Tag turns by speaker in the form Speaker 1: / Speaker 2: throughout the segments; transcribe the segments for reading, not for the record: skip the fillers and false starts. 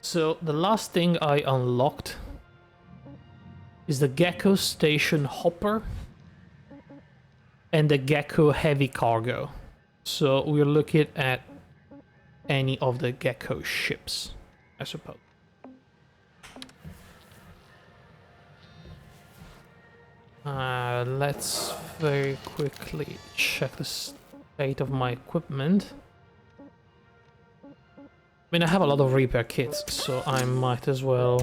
Speaker 1: So the last thing I unlocked is the Gecko Station Hopper and the Gecko Heavy Cargo. So we're looking at any of the Gecko ships, I suppose. Let's very quickly check the state of my equipment. I mean, I have a lot of repair kits, so I might as well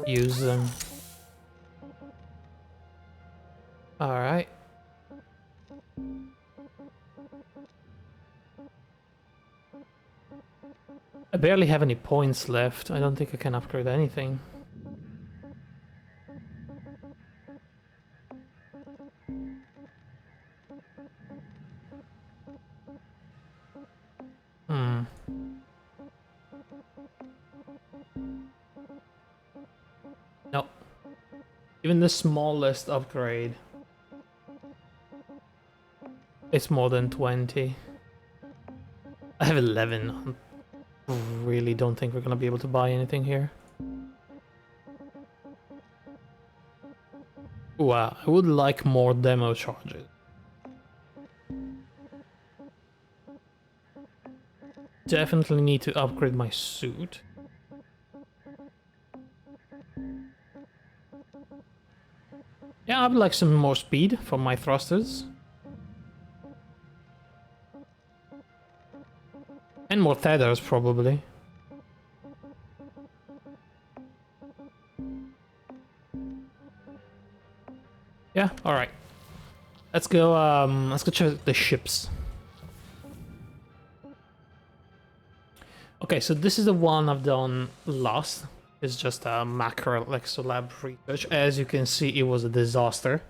Speaker 1: use them. Alright. I barely have any points left. I don't think I can upgrade anything. No. Even the smallest upgrade, it's more than 20. I have 11. I really don't think we're gonna be able to buy anything here. Wow, I would like more demo charges. Definitely need to upgrade my suit. Yeah, I would like some more speed from my thrusters. And more tethers, probably. Yeah, alright. Let's go check the ships. Okay, so this is the one I've done last. It's just a macro exolab research. As you can see, it was a disaster.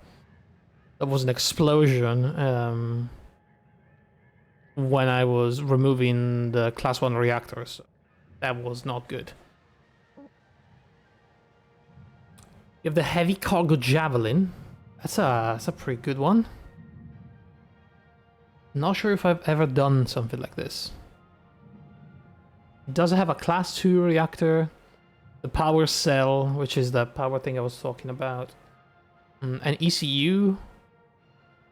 Speaker 1: There was an explosion when I was removing the class 1 reactors. That was not good. You have the heavy cargo javelin. That's a pretty good one. Not sure if I've ever done something like this. It does have a class 2 reactor, the power cell, which is the power thing I was talking about, an ECU,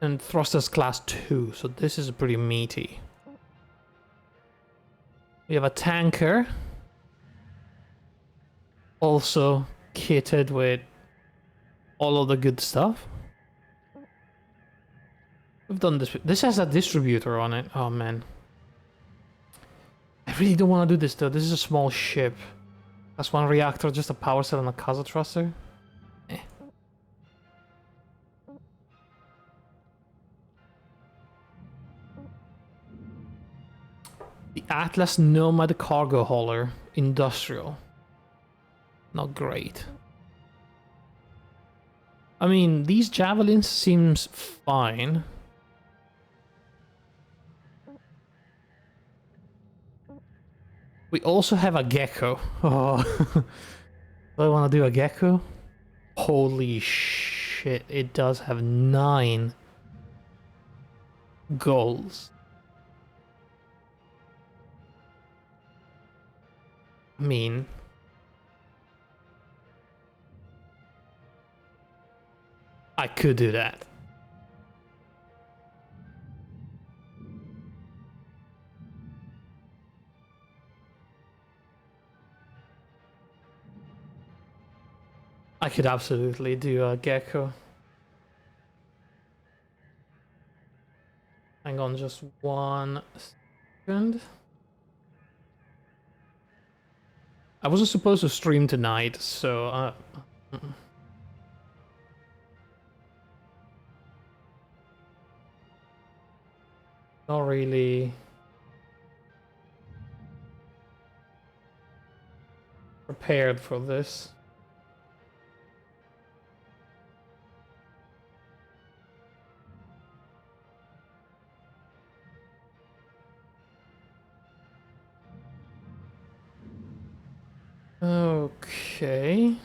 Speaker 1: and thrusters class 2, so this is pretty meaty. We have a tanker, also kitted with all of the good stuff. We've done this. This has a distributor on it. Oh man. I really don't want to do this though. This is a small ship. That's one reactor, just a power cell and a Kaza thruster. Eh. The Atlas Nomad Cargo Hauler. Industrial. Not great. I mean, these javelins seems fine. We also have a Gecko. Oh, do I want to do a Gecko? Holy shit, it does have 9 goals. I mean, I could do that. I could absolutely do a Gecko. Hang on just 1 second. I wasn't supposed to stream tonight, so not really prepared for this. Okay.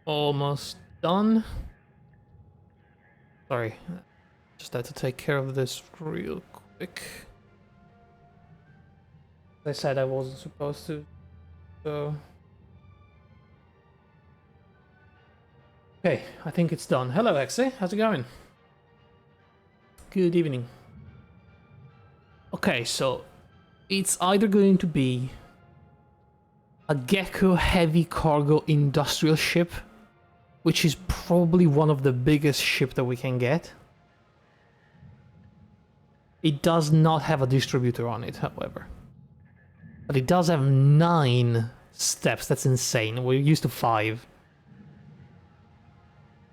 Speaker 1: Almost done. Sorry. Just had to take care of this real quick. I said I wasn't supposed to, so... Okay, I think it's done. Hello, Exe. How's it going? Good evening. Okay, so it's either going to be a Gecko heavy cargo industrial ship, which is probably one of the biggest ship that we can get. It does not have a distributor on it, however. But it does have 9 steps. That's insane. We're used to 5.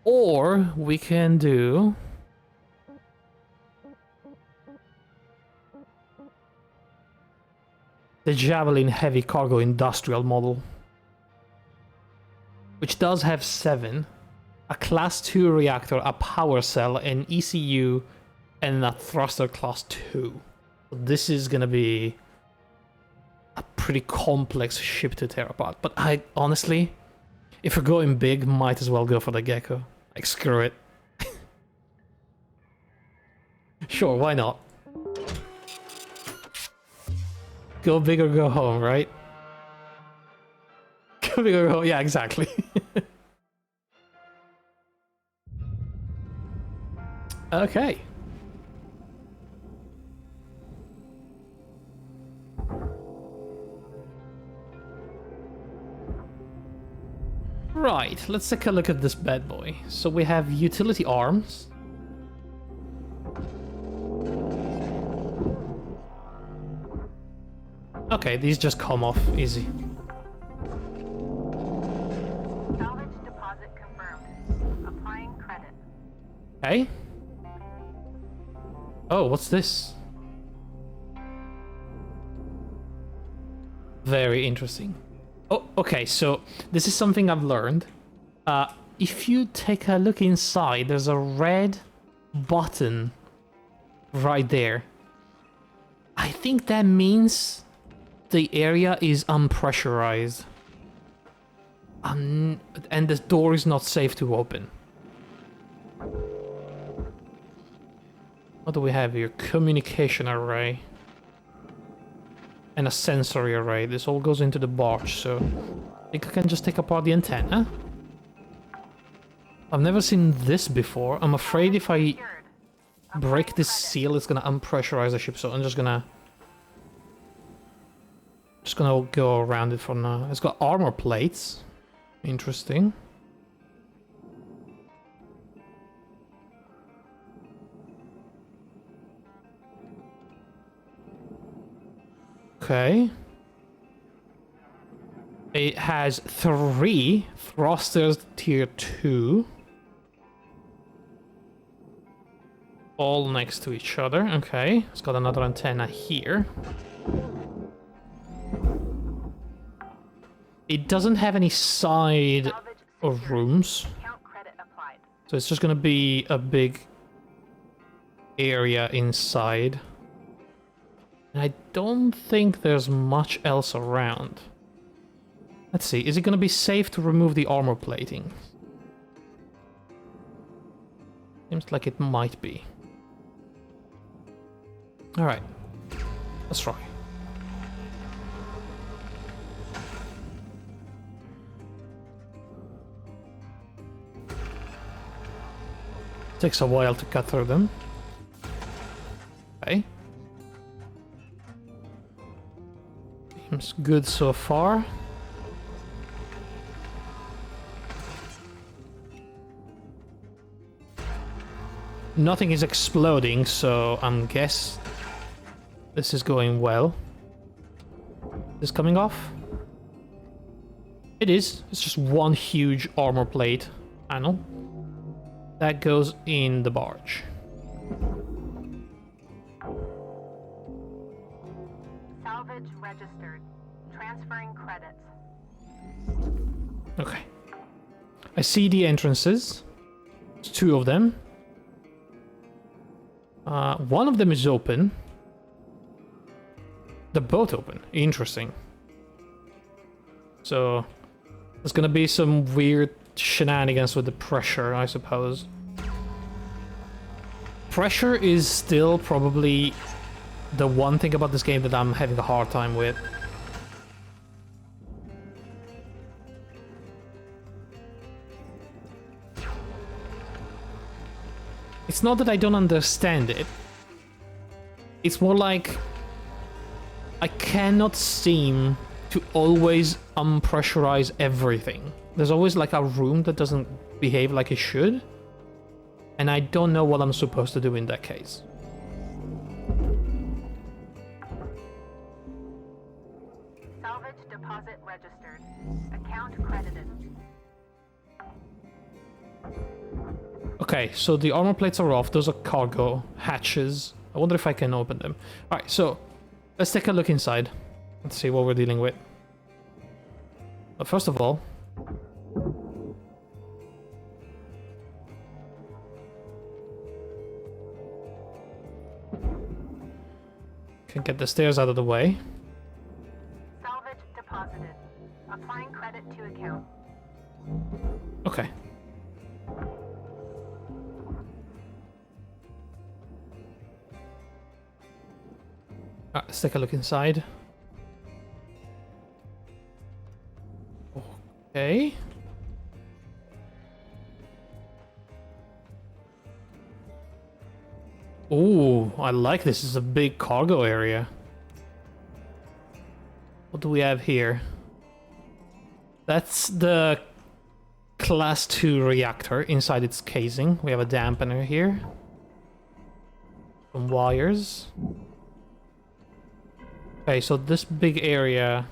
Speaker 1: Or we can do... the Javelin heavy cargo industrial model, which does have 7, a class 2 reactor, a power cell, an ECU, and a thruster class 2. So this is gonna be a pretty complex ship to tear apart. But I honestly, if we're going big, might as well go for the Gecko. Like, screw it. Sure, why not? Go big or go home, right? Go big or go home, yeah, exactly. Okay. Right, let's take a look at this bad boy. So we have utility arms. Okay, these just come off easy.
Speaker 2: Salvage deposit confirmed. Applying credit.
Speaker 1: Okay. Oh, what's this? Very interesting. Oh, okay, so this is something I've learned. If you take a look inside, there's a red button right there. I think that means the area is unpressurized. And the door is not safe to open. What do we have here? Communication array. And a sensory array. This all goes into the barge, so I think I can just take apart the antenna. I've never seen this before. I'm afraid if I break this seal, it's gonna unpressurize the ship, so I'm just gonna go around it for now. It's got armor plates. Interesting. Okay. It has 3 thrusters tier 2. All next to each other. Okay. It's got another antenna here. It doesn't have any side rooms. So it's just gonna be a big area inside. And I don't think there's much else around. Let's see, is it gonna be safe to remove the armor plating? Seems like it might be. Alright, let's try. Takes a while to cut through them. Okay. Seems good so far. Nothing is exploding, so I'm guess this is going well. Is this coming off? It is. It's just one huge armor plate panel. That goes in the barge.
Speaker 2: Salvage registered. Transferring credits.
Speaker 1: Okay. I see the entrances. There's 2 of them. One of them is open. They're both open. Interesting. So there's gonna be some weird shenanigans with the pressure, I suppose. Pressure is still probably the one thing about this game that I'm having a hard time with. It's not that I don't understand it. It's more like I cannot seem to always unpressurize everything. There's always like a room that doesn't behave like it should. And I don't know what I'm supposed to do in that case.
Speaker 2: Salvage deposit registered. Account credited.
Speaker 1: Okay, so the armor plates are off. Those are cargo hatches. I wonder if I can open them. Alright, so let's take a look inside. Let's see what we're dealing with. But first of all, can get the stairs out of the way.
Speaker 2: Salvage deposited. Applying credit to account.
Speaker 1: Okay. Let's take a look inside. Okay. Ooh, I like this. It's a big cargo area. What do we have here? That's the Class 2 reactor inside its casing. We have a dampener here. Some wires. Okay, so this big area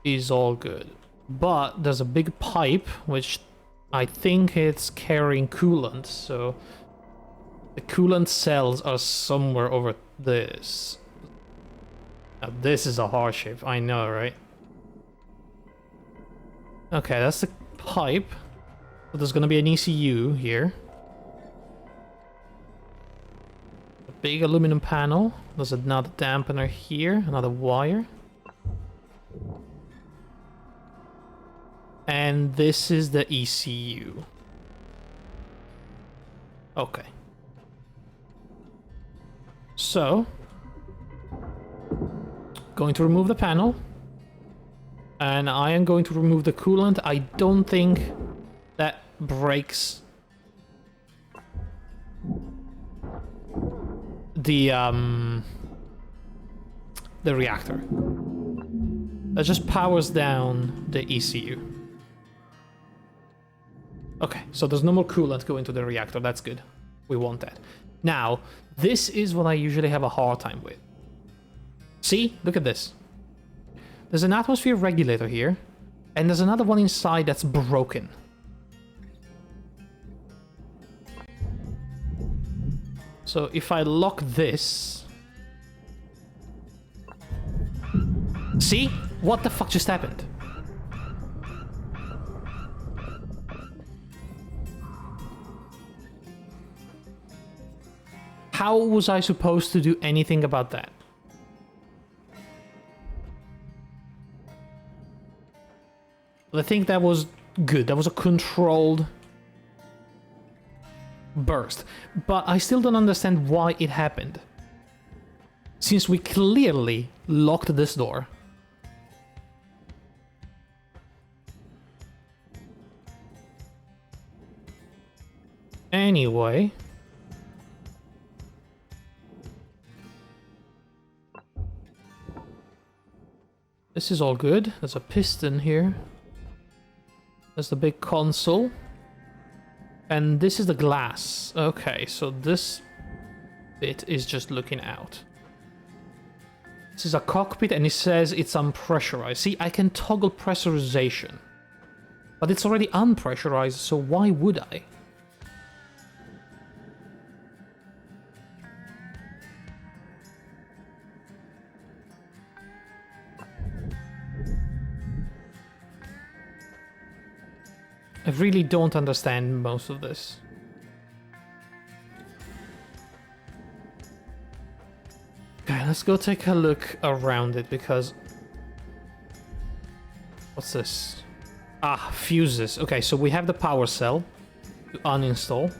Speaker 1: is all good. But there's a big pipe, which I think it's carrying coolant, so the coolant cells are somewhere over this. Now this is a hardship, I know, right? Okay, that's the pipe. So there's gonna be an ECU here. A big aluminum panel. There's another dampener here, another wire. And this is the ECU. Okay. So, going to remove the panel. And I am going to remove the coolant. I don't think that breaks the reactor. That just powers down the ECU. Okay, so there's no more coolant going to the reactor. That's good. We want that. Now, this is what I usually have a hard time with. See? Look at this. There's an atmosphere regulator here, and there's another one inside that's broken. So if I lock this... See? What the fuck just happened? How was I supposed to do anything about that? I think that was good. That was a controlled burst. But I still don't understand why it happened. Since we clearly locked this door. Anyway. This is all good. There's a piston here. There's the big console. And this is the glass. Okay, so this bit is just looking out. This is a cockpit and it says it's unpressurized. See, I can toggle pressurization. But it's already unpressurized, so why would I? I really don't understand most of this. Okay, let's go take a look around it because... What's this? Ah, fuses. Okay, so we have the power cell to uninstall,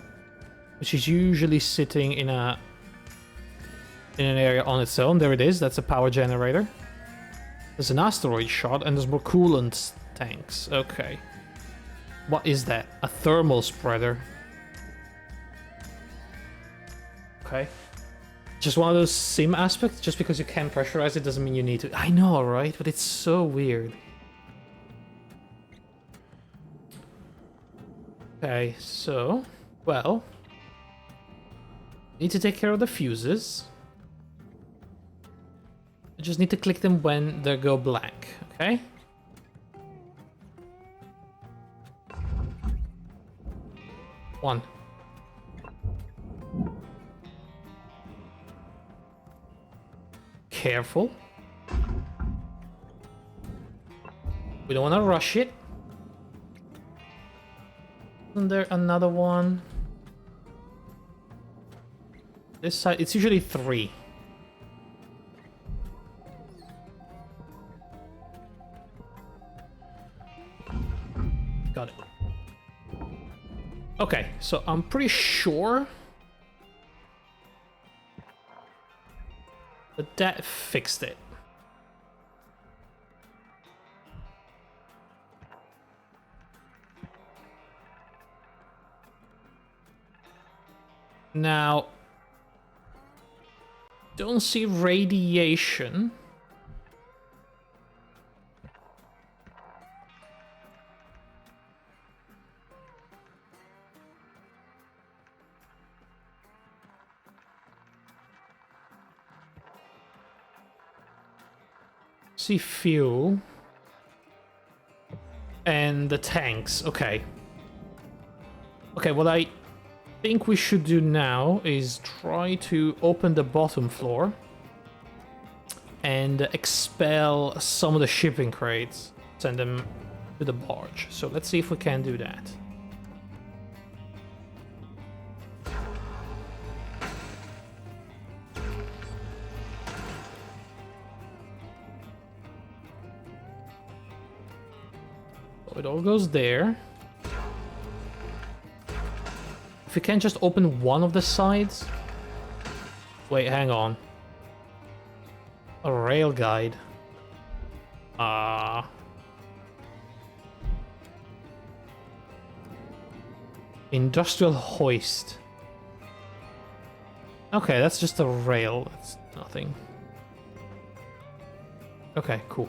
Speaker 1: which is usually sitting in a in an area on its own. There it is. That's a power generator. There's an asteroid shot, and there's more coolant tanks. Okay. What is that? A thermal spreader. Okay. Just one of those sim aspects. Just because you can pressurize it doesn't mean you need to. I know, right? But it's so weird. Okay, so... Well... Need to take care of the fuses. I just need to click them when they go black, okay? One. Careful. We don't want to rush it. Isn't there another one? This side, it's usually 3. Got it. Okay, so I'm pretty sure that fixed it. Now, don't see radiation. See fuel. And the tanks, okay. Okay, what I think we should do now is try to open the bottom floor and expel some of the shipping crates, send them to the barge. So let's see if we can do that. So it all goes there. If you can just open one of the sides... Wait, hang on. A rail guide. Industrial hoist. Okay, that's just a rail. That's nothing. Okay, cool.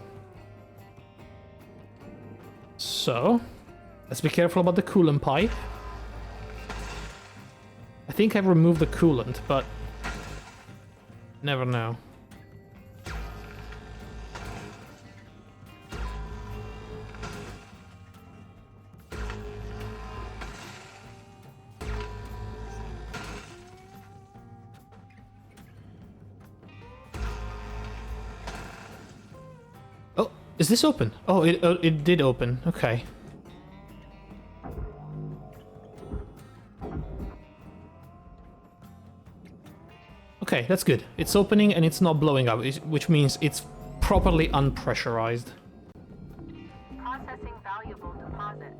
Speaker 1: So, let's be careful about the coolant pipe. I think I removed the coolant, but never know. Oh, is this open? Oh, it did open. Okay. Okay, that's good. It's opening and it's not blowing up, which means it's properly unpressurized.
Speaker 2: Processing valuable deposit.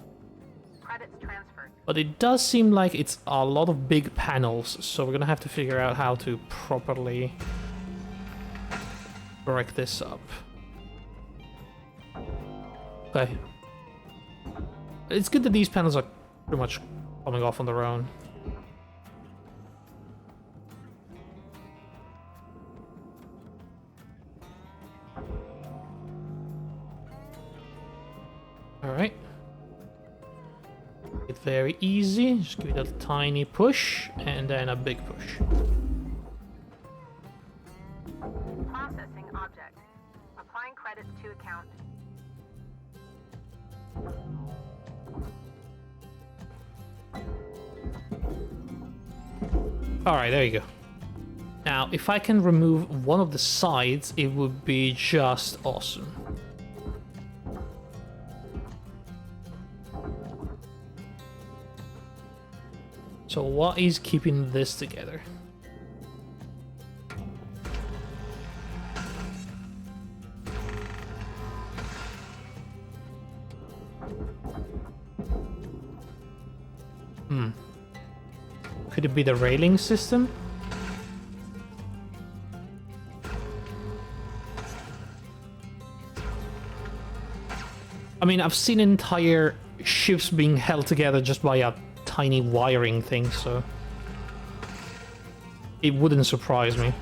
Speaker 2: Credits transferred.
Speaker 1: But it does seem like it's a lot of big panels, so we're gonna have to figure out how to properly break this up. Okay. It's good that these panels are pretty much coming off on their own. Alright. It's very easy. Just give it a tiny push and then a big push.
Speaker 2: Processing object. Applying credits to account.
Speaker 1: Alright, there you go. Now, if I can remove one of the sides, it would be just awesome. So what is keeping this together? Could it be the railing system? I mean, I've seen entire ships being held together just by a tiny wiring thing, so it wouldn't surprise me.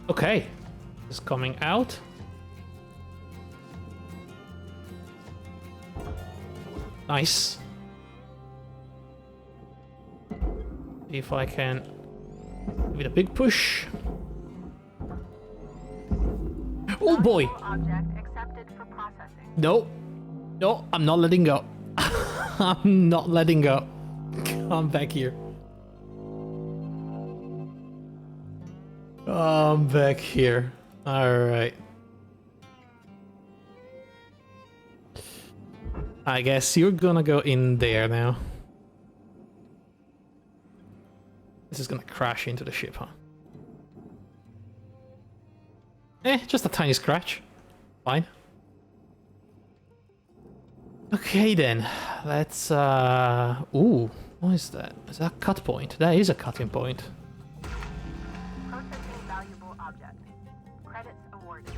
Speaker 1: Okay, it's coming out. Nice. See if I can give it a big push. Oh boy!
Speaker 2: Object accepted for processing.
Speaker 1: No, no, I'm not letting go. I'm not letting go. Come back here. Come back here. Alright. I guess you're gonna go in there now. This is gonna crash into the ship, huh? Just a tiny scratch. Fine. Okay then. Let's ooh, what is that? Is that a cut point? That is a cutting point.
Speaker 2: Processing valuable object. Credits awarded.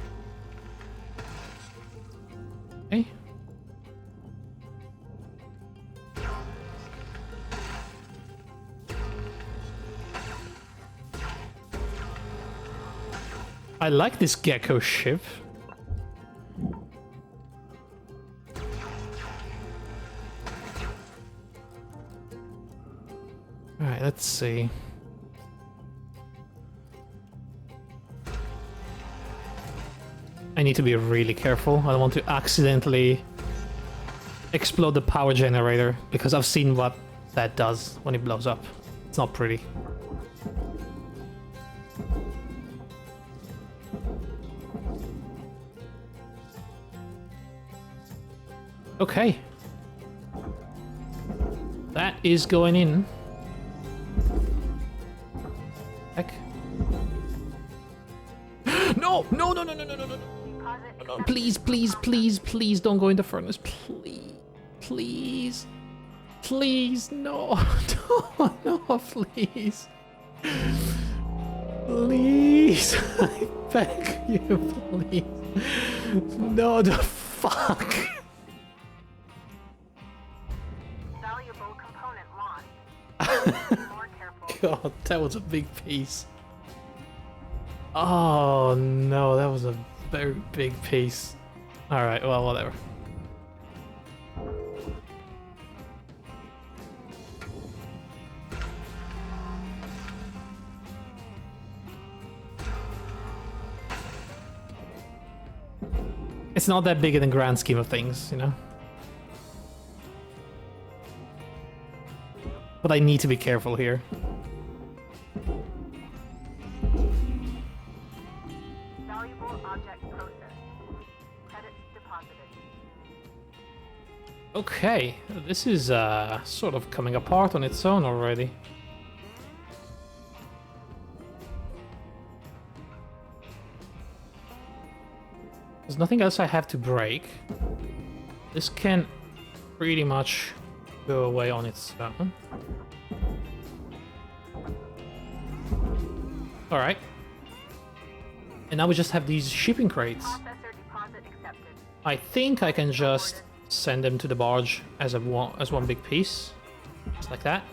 Speaker 1: Okay. I like this Gecko ship. Alright, let's see. I need to be really careful. I don't want to accidentally explode the power generator, because I've seen what that does when it blows up. It's not pretty. Okay. That is going in. Heck. No! No, no, no, no, no, no, no, no. Please, please, please, please don't go in the furnace. Please. Please. Please, no. No, no, please. Please. I beg you, please. No, the fuck.
Speaker 2: Valuable component lost. More careful.
Speaker 1: God, that was a big piece. Oh no, that was a very big piece. Alright, well, whatever. It's not that big in the grand scheme of things, you know? But I need to be careful here.
Speaker 2: Valuable object processed. Credits deposited.
Speaker 1: Okay, this is sort of coming apart on its own already. There's nothing else I have to break. This can pretty much go away on its own. Alright. And now we just have these shipping crates.
Speaker 2: Processor deposit accepted.
Speaker 1: I think I can just send them to the barge as one big piece. Just like that.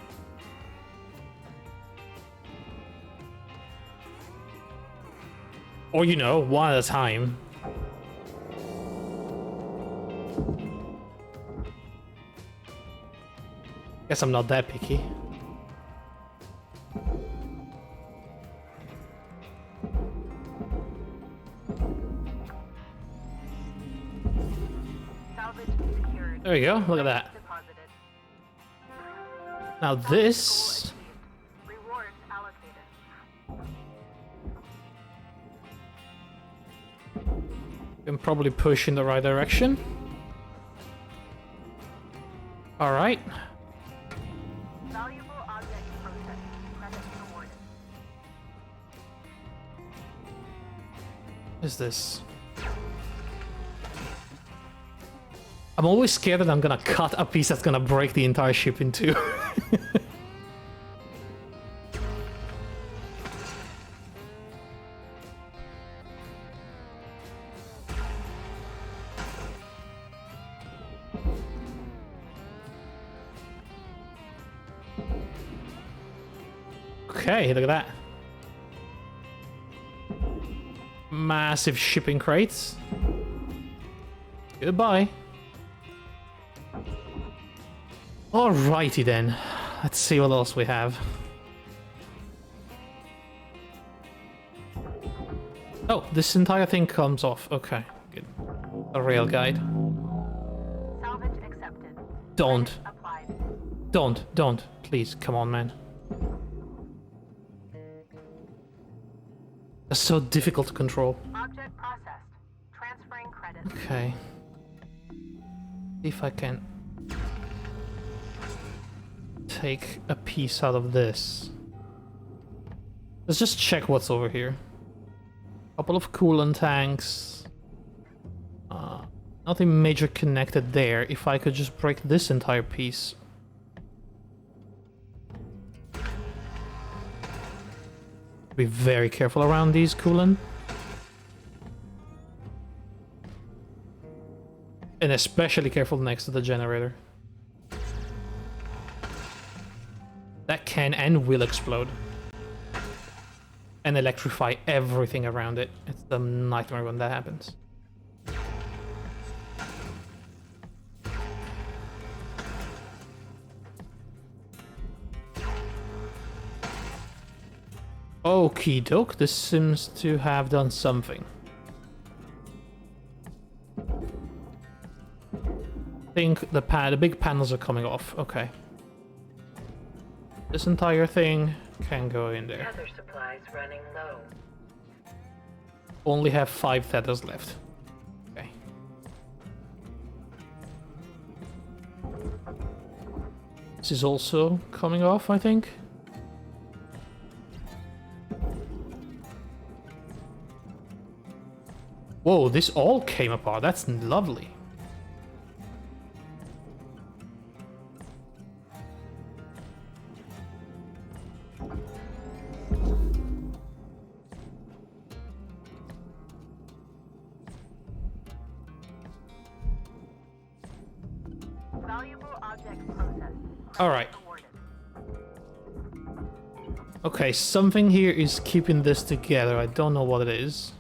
Speaker 1: Or, you know, one at a time. Guess I'm not that picky.
Speaker 2: Salvage secured.
Speaker 1: There we go, look at that.
Speaker 2: Deposited.
Speaker 1: Now this...
Speaker 2: Rewards allocated.
Speaker 1: can probably push in the right direction. Alright.
Speaker 2: Valuable object processed. Credits awarded.
Speaker 1: What is this? I'm always scared that I'm gonna cut a piece that's gonna break the entire ship in two. Okay, look at that. Massive shipping crates. Goodbye. Alrighty then. Let's see what else we have. Oh, this entire thing comes off. Okay, good. A rail guide.
Speaker 2: Salvage accepted.
Speaker 1: Don't.
Speaker 2: Applied.
Speaker 1: Don't. Please, come on, man. That's so difficult to control.
Speaker 2: Object processed. Transferring credit.
Speaker 1: Okay. See if I can take a piece out of this. Let's just check what's over here. Couple of coolant tanks. Nothing major connected there. If I could just break this entire piece. Be very careful around these coolant. And especially careful next to the generator. That can and will explode. And electrify everything around it. It's a nightmare when that happens. Okie doke, this seems to have done something. I think the big panels are coming off. Okay. This entire thing can go in there.
Speaker 3: Tether supplies running low.
Speaker 1: Only have 5 tethers left. Okay. This is also coming off, I think. Whoa, this all came apart. That's lovely.
Speaker 2: Valuable objects processed.
Speaker 1: All right.
Speaker 2: Awarded.
Speaker 1: Okay, something here is keeping this together. I don't know what it is.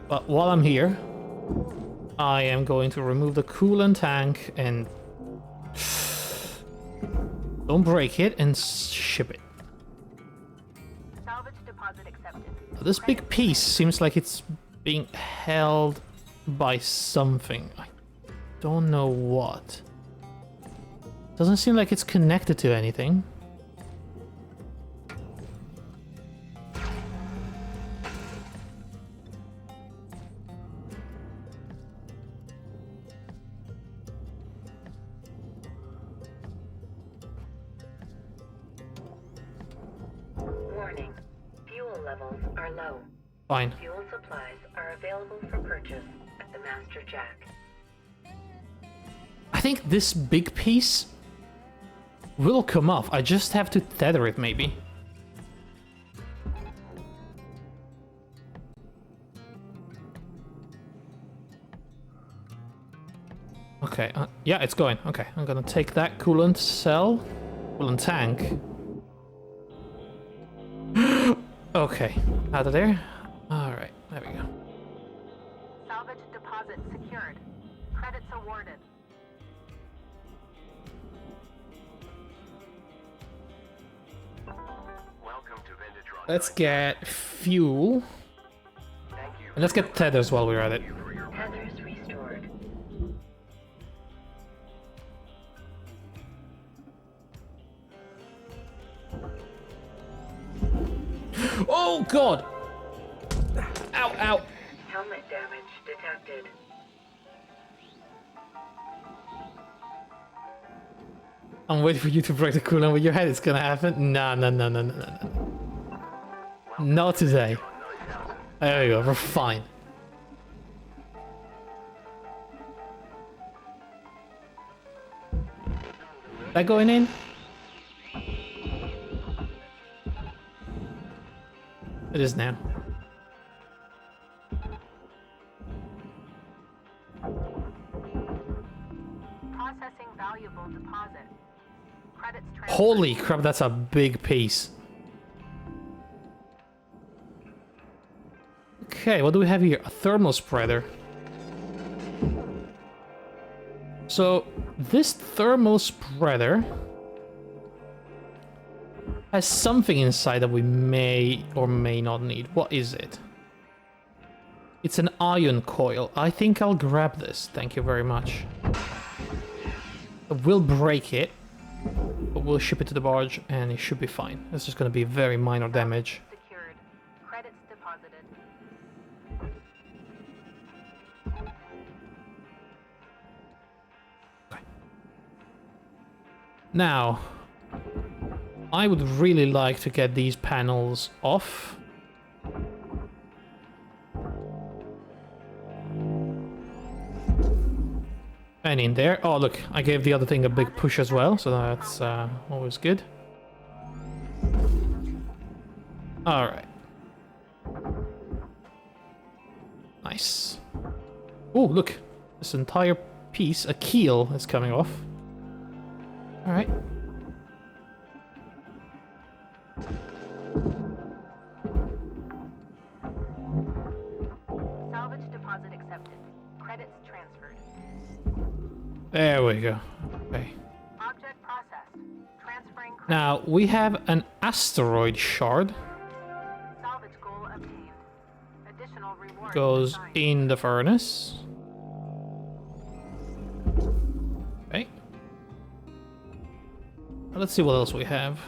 Speaker 1: But while I'm here, I am going to remove the coolant tank and don't break it and ship it.
Speaker 2: Salvage deposit accepted.
Speaker 1: This big piece seems like it's being held by something. I don't know what. Doesn't seem like it's connected to anything.
Speaker 3: Warning. Fuel levels are low.
Speaker 1: Fine.
Speaker 3: Fuel supplies are available for purchase at the Master Jack.
Speaker 1: I think this big piece will come off. I just have to tether it, maybe. Okay, yeah, it's going. Okay, I'm gonna take that coolant cell, coolant tank. Okay, out of there. Alright, there we go.
Speaker 2: Salvage deposit secured. Credits awarded.
Speaker 4: Welcome to Vintage.
Speaker 1: Let's get fuel.
Speaker 4: Thank you.
Speaker 1: And let's get tethers while we're at it.
Speaker 4: for your
Speaker 3: Tethers restored.
Speaker 1: Oh god! Ow, ow!
Speaker 3: Helmet damage detected.
Speaker 1: I'm waiting for you to break the coolant with your head. It's gonna happen. No. Not today. There we go. We're fine. That going in? It is now.
Speaker 2: Processing valuable deposit. Credits transferred.
Speaker 1: Holy crap, that's a big piece. Okay, what do we have here? A thermal spreader. So, this thermal spreader has something inside that we may or may not need. What is it? It's an ion coil. I think I'll grab this. Thank you very much. We'll break it, but we'll ship it to the barge and it should be fine. It's just going to be very minor damage.
Speaker 2: Secured. Credits deposited.
Speaker 1: Now, I would really like to get these panels off. And in there. Oh, look, I gave the other thing a big push as well, so that's always good. Alright. Nice. Oh, look. This entire piece, a keel, is coming off. Alright.
Speaker 2: Salvage deposit accepted. Credits transferred.
Speaker 1: There we go. Okay.
Speaker 2: Object processed. Transferring credits.
Speaker 1: Now, we have an asteroid shard.
Speaker 2: Salvage goal obtained. Additional reward
Speaker 1: Goes
Speaker 2: assigned.
Speaker 1: in the furnace. Okay. Let's see what else we have.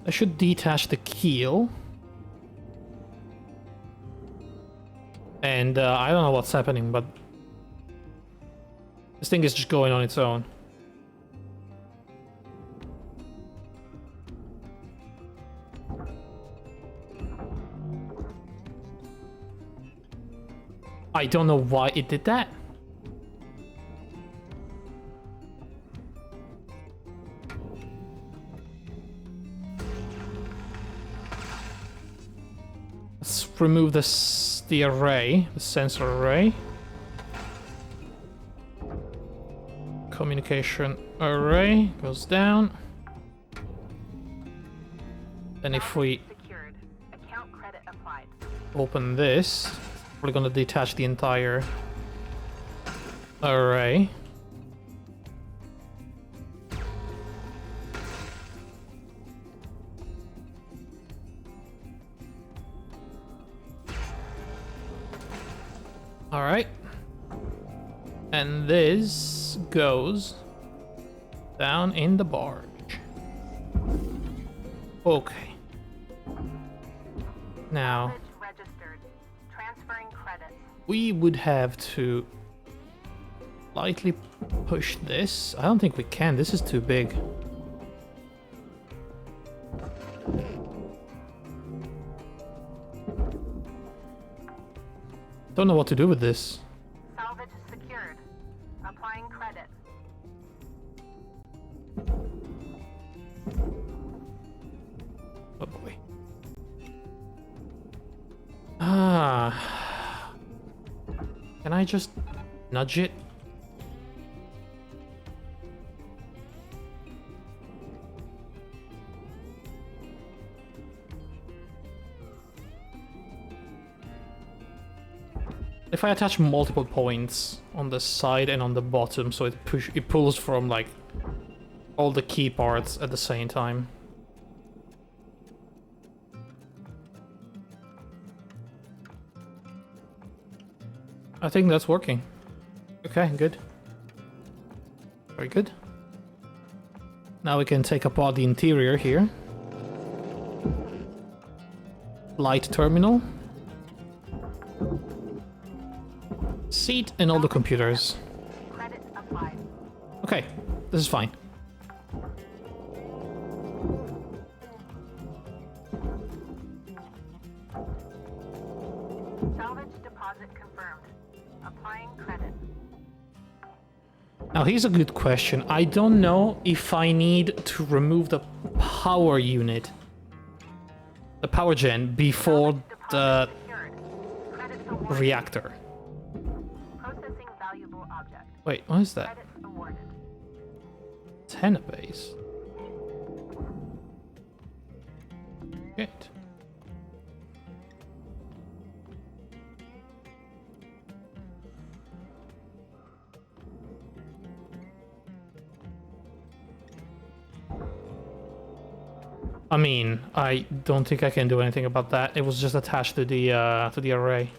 Speaker 1: I should detach the keel. And I don't know what's happening, but this thing is just going on its own. I don't know why it did that. Let's remove the array, the sensor array. Communication array goes down. Then if we
Speaker 2: Secured. Account credit applied.
Speaker 1: open this, we're gonna detach the entire array. All right. And this goes down in the barge. Okay. Now,
Speaker 2: Salvage registered. Transferring credits.
Speaker 1: we would have to lightly push this. I don't think we can. This is too big. Don't know what to do with this.
Speaker 2: Salvage secured. Applying credit.
Speaker 1: Oh boy. Ah. Can I just nudge it? If I attach multiple points on the side and on the bottom, so it pulls from like all the key parts at the same time. I think that's working. Okay, good. Very good. Now we can take apart the interior here. Light terminal. Seat and all the computers.
Speaker 2: Credits applied.
Speaker 1: Okay, this is fine.
Speaker 2: Salvage deposit confirmed. Applying credit.
Speaker 1: Now here's a good question. I don't know if I need to remove the power unit, the power gen, before the
Speaker 2: Secured. Credits awarded.
Speaker 1: reactor.
Speaker 2: Processing valuable object.
Speaker 1: Wait, what is that?
Speaker 2: Credits awarded.
Speaker 1: 10 base. Good. I mean, I don't think I can do anything about that. It was just attached to the array.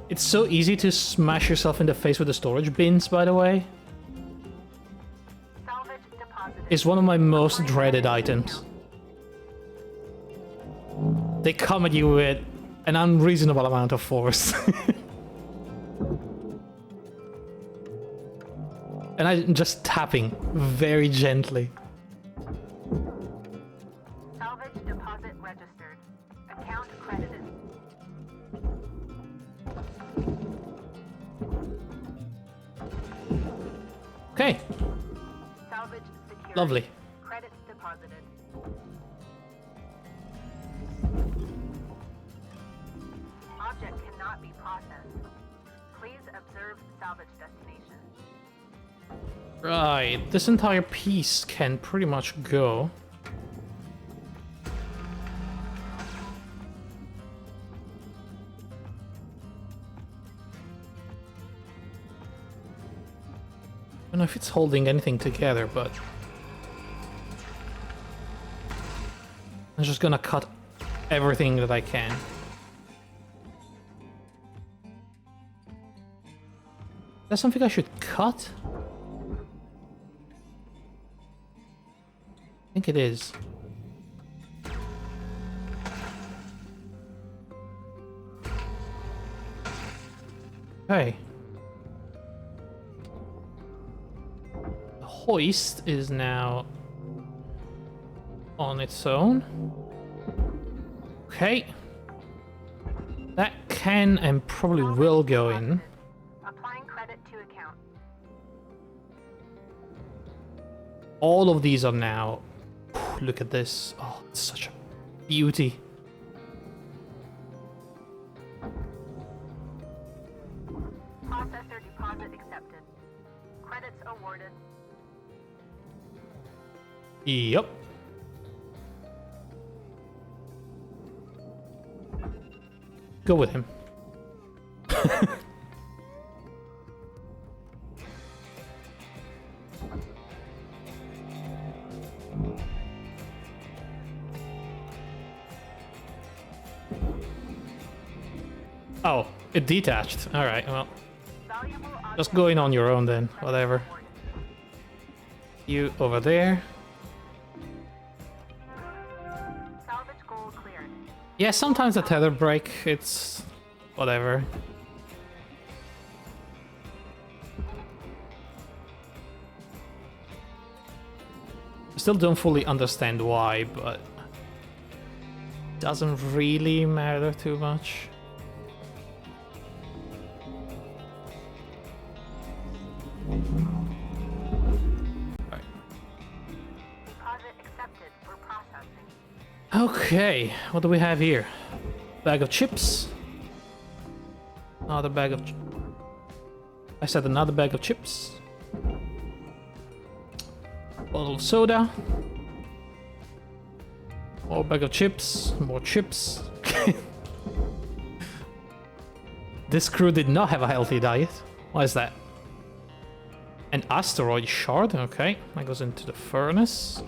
Speaker 1: It's so easy to smash yourself in the face with the storage bins, by the way.
Speaker 2: Salvage deposited.
Speaker 1: It's one of my most dreaded items. They come at you with an unreasonable amount of force. And I'm just tapping very gently.
Speaker 2: Salvage deposit registered. Account credited.
Speaker 1: Okay,
Speaker 2: Salvage secured.
Speaker 1: lovely.
Speaker 2: Credits deposited. Object cannot be processed. Please observe salvage destination.
Speaker 1: Right, this entire piece can pretty much go. I don't know if it's holding anything together, but I'm just gonna cut everything that I can. That's something I should cut? I think it is. Okay. The hoist is now on its own. Okay. That can and probably will go in.
Speaker 2: Applying credit to account.
Speaker 1: All of these are now... Look at this. Oh, it's such a beauty.
Speaker 2: Processor deposit accepted. Credits awarded.
Speaker 1: Yep. Go with him. Oh, it detached. Alright, well,
Speaker 2: Valuable
Speaker 1: just
Speaker 2: object
Speaker 1: going on your own then. Whatever.
Speaker 2: awarded.
Speaker 1: You over there.
Speaker 2: Salvage goal cleared.
Speaker 1: Yeah, sometimes the tether break, it's... whatever. I still don't fully understand why, but... doesn't really matter too much.
Speaker 2: Deposit accepted for processing.
Speaker 1: Okay, what do we have here? Bag of chips. Another bag of... I said another bag of chips. Bottle of soda. More bag of chips. More chips. This crew did not have a healthy diet. What is that? An asteroid shard. Okay, that goes into the furnace.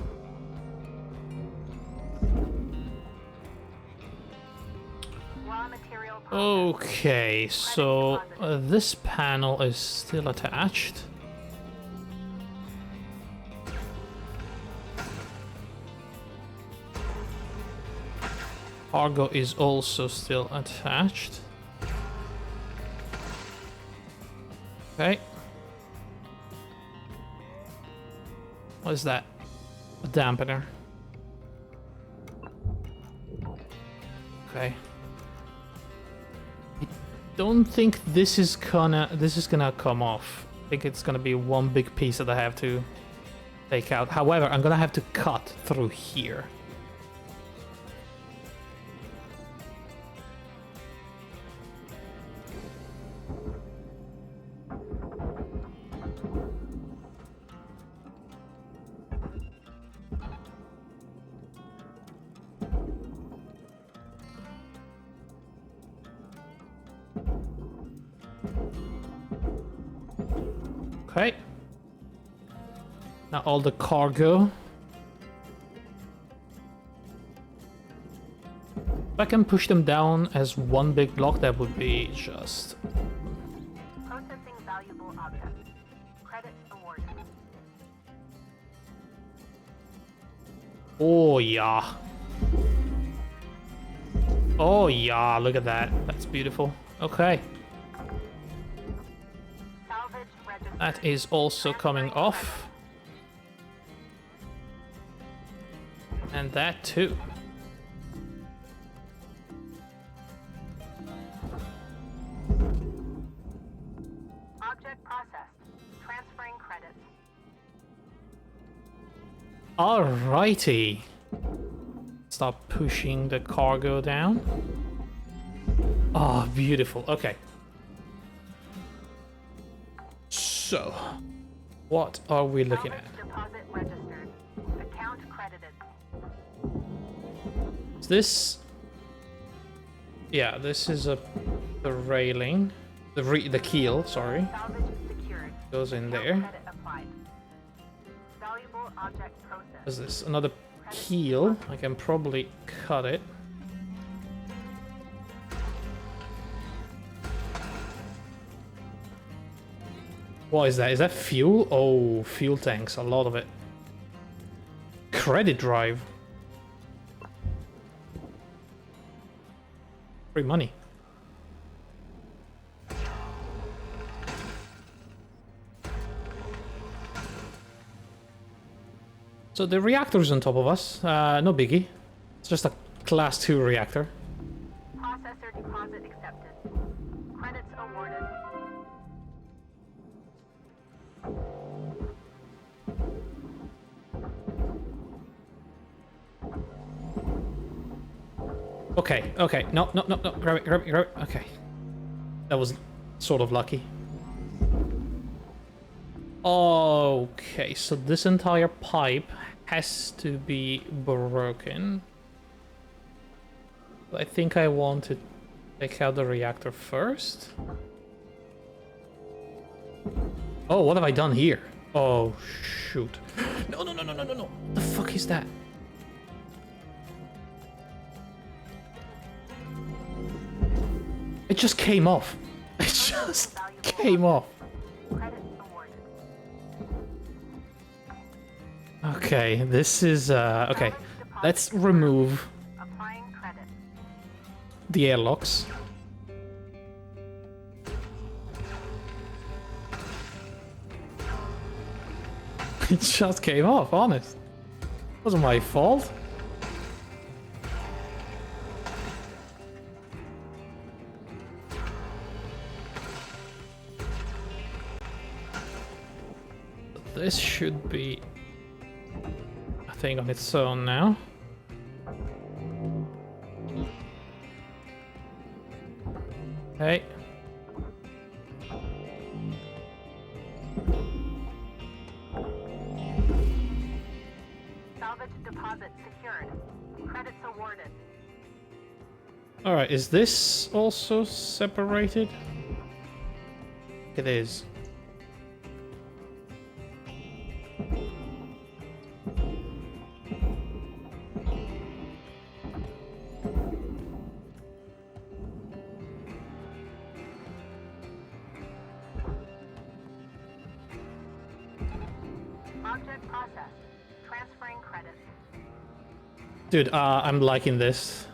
Speaker 2: Raw material processed.
Speaker 1: Okay, so this panel is still attached. Cargo is also still attached. Okay. What is that? A dampener. Okay. I don't think this is gonna come off. I think it's gonna be one big piece that I have to take out. However, I'm gonna have to cut through here. Okay. Now all the cargo. If I can push them down as one big block, that would be just...
Speaker 2: Processing valuable objects. Credits awarded.
Speaker 1: Oh yeah. Oh yeah, look at that. That's beautiful. Okay.
Speaker 2: Salvage registered.
Speaker 1: That is also coming off. And that too.
Speaker 2: Object processed. Transferring credits.
Speaker 1: Alrighty. Stop pushing the cargo down. Oh, beautiful. Okay. So, what are we looking at?
Speaker 2: Salvage deposit registered. Account credited.
Speaker 1: Is this... Yeah, this is the railing. The keel, sorry.
Speaker 2: Salvage secured.
Speaker 1: Goes in
Speaker 2: Account
Speaker 1: there.
Speaker 2: credit applied. Valuable object processed.
Speaker 1: Is this another keel? I can probably cut it. What is that? Is that fuel? Oh, fuel tanks, a lot of it. Credit drive. Free money. So the reactor's on top of us. No biggie. It's just a class 2 reactor.
Speaker 2: Processor deposit accepted. Credits awarded.
Speaker 1: Okay, okay. No, no, no, no. Grab it, grab it, grab it. Okay. That was sort of lucky. Okay, so this entire pipe has to be broken. I think I want to take out the reactor first. Oh, what have I done here? Oh, shoot. No, no, no, no, no, no, no. The fuck is that? It just came off. It just came off.
Speaker 2: Credits awarded.
Speaker 1: Okay, this is, okay. Let's remove
Speaker 2: Applying credit.
Speaker 1: the airlocks. It just came off, honest. It wasn't my fault. This should be a thing on its own now. Okay.
Speaker 2: Salvage deposit secured. Credits awarded.
Speaker 1: Alright, is this also separated? It is.
Speaker 2: Object processed. Transferring credits.
Speaker 1: Dude, I'm liking this.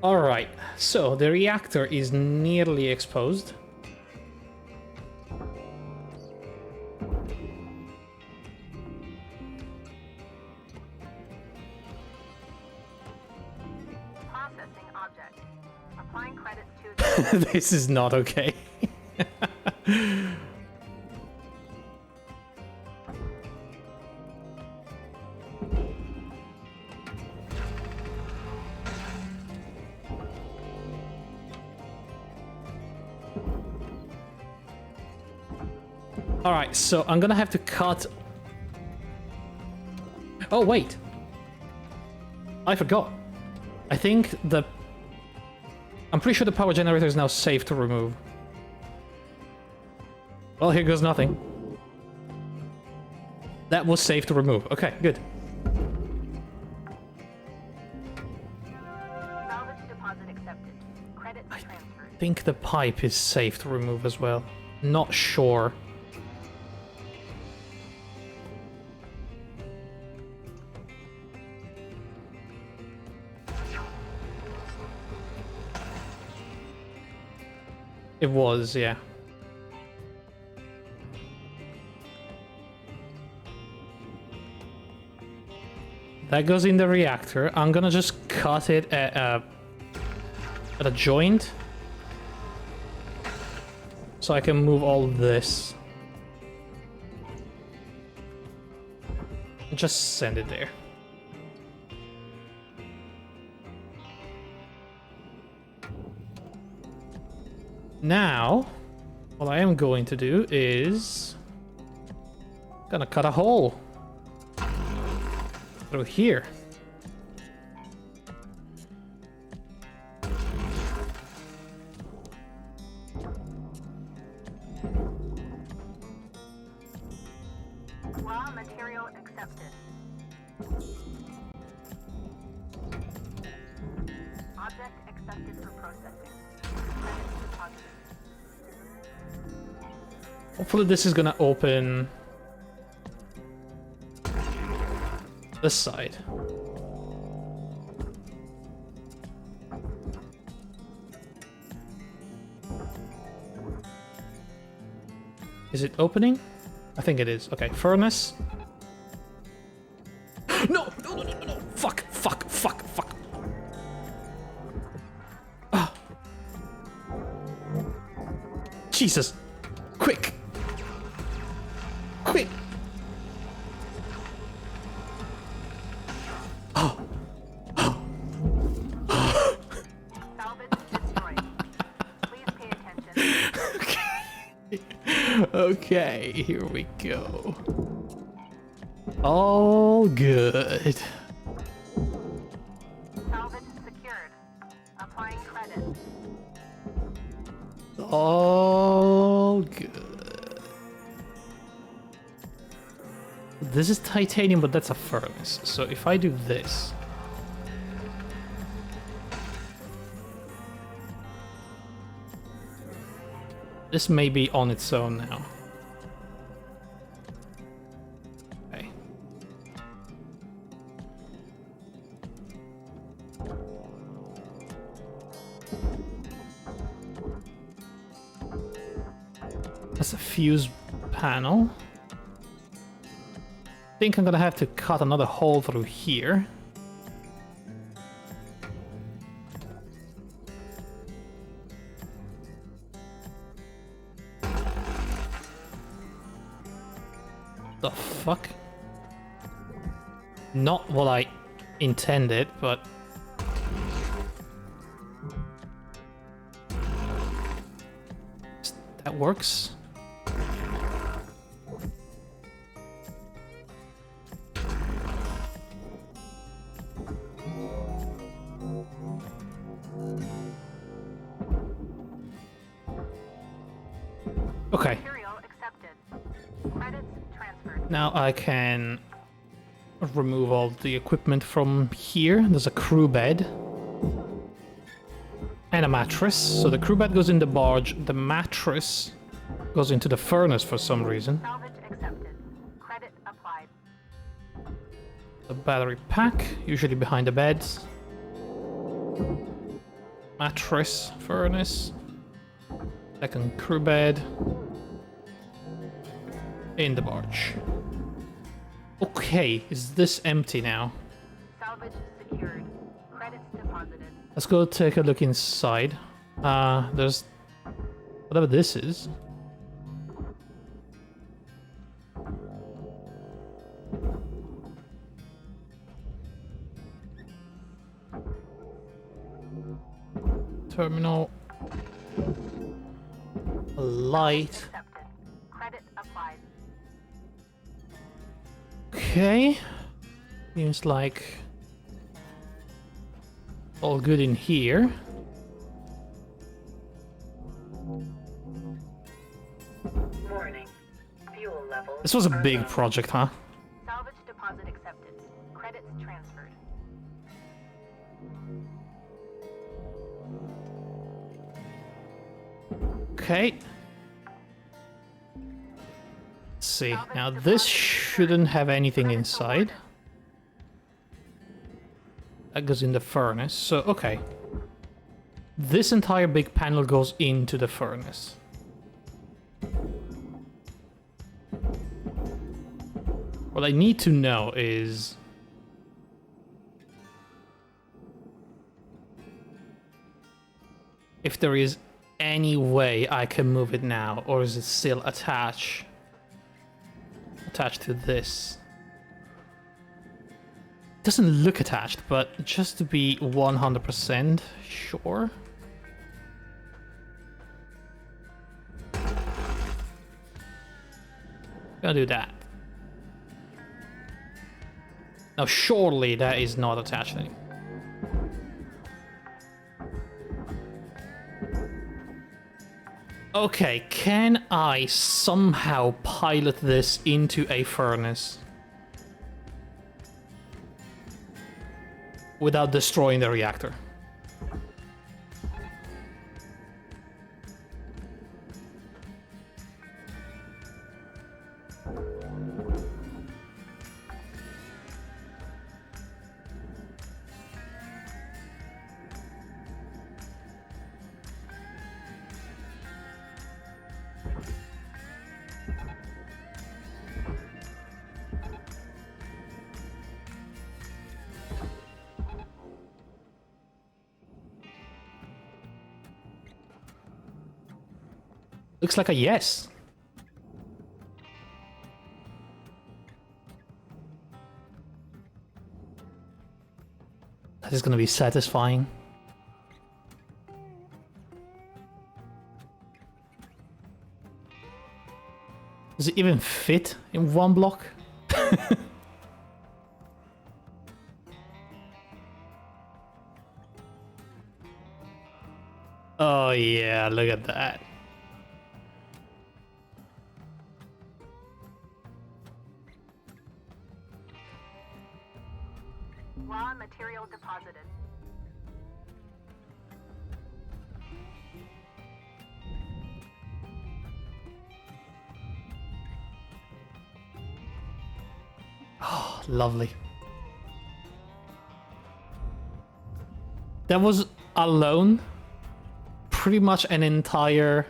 Speaker 1: Alright, so the reactor is nearly exposed.
Speaker 2: Applying credits to the
Speaker 1: This is not okay. Alright, so I'm gonna have to cut... Oh, wait. I forgot. I think the... I'm pretty sure the power generator is now safe to remove. Well, here goes nothing. That was safe to remove. Okay, good.
Speaker 2: salvage deposit accepted. Credits transferred.
Speaker 1: I think the pipe is safe to remove as well. Not sure. It was, yeah. That goes in the reactor. I'm gonna just cut it at a joint. So I can move all this. Just send it there. Now, what I am going to do is... gonna cut a hole through here.
Speaker 2: Raw material accepted. Object accepted for processing. Credits deposited.
Speaker 1: Hopefully this is gonna open this side. Is it opening? I think it is. Okay, furnace. No! No, no, no, no, no! Fuck, fuck, fuck, fuck. Ah. Jesus. Quick. Quick. Oh. Oh.
Speaker 2: Salvage destroyed. Please pay attention.
Speaker 1: Okay, here we go. All good.
Speaker 2: Salvage secured. Applying credits.
Speaker 1: All good. This is titanium, but that's a furnace. So if I do this... this may be on its own now. Okay. That's a fuse panel. I think I'm gonna have to cut another hole through here. The fuck? Not what I intended, but... that works. Okay.
Speaker 2: Material accepted. Credits transferred.
Speaker 1: Now I can remove all the equipment from here. There's a crew bed and a mattress. So the crew bed goes in the barge. The mattress goes into the furnace for some reason.
Speaker 2: Salvage accepted. Credit applied.
Speaker 1: The battery pack, usually behind the beds. Mattress, furnace. Second crew bed. In the barge. Okay, is this empty now?
Speaker 2: Salvage secured. Credits deposited.
Speaker 1: Let's go take a look inside. There's whatever this is. Terminal. A light.
Speaker 2: Accepted. Credit applied.
Speaker 1: Okay. Seems like all good in here.
Speaker 3: Warning. Fuel levels.
Speaker 1: This was a
Speaker 3: are
Speaker 1: big
Speaker 3: low.
Speaker 1: project, huh?
Speaker 2: Salvage deposit accepted. Credits transferred.
Speaker 1: Okay. Let's see. Now this shouldn't have anything inside. That goes in the furnace. So, okay. This entire big panel goes into the furnace. What I need to know is... if there is any way I can move it now, or is it still attached to this? Doesn't look attached, but just to be 100% sure. Gonna do that. Now surely that is not attached anymore. Okay, can I somehow pilot this into a furnace without destroying the reactor? Looks like a yes. That is gonna be satisfying. Does it even fit in one block? Oh yeah, look at that.
Speaker 2: Raw material deposited.
Speaker 1: Oh, lovely. That was alone pretty much an entire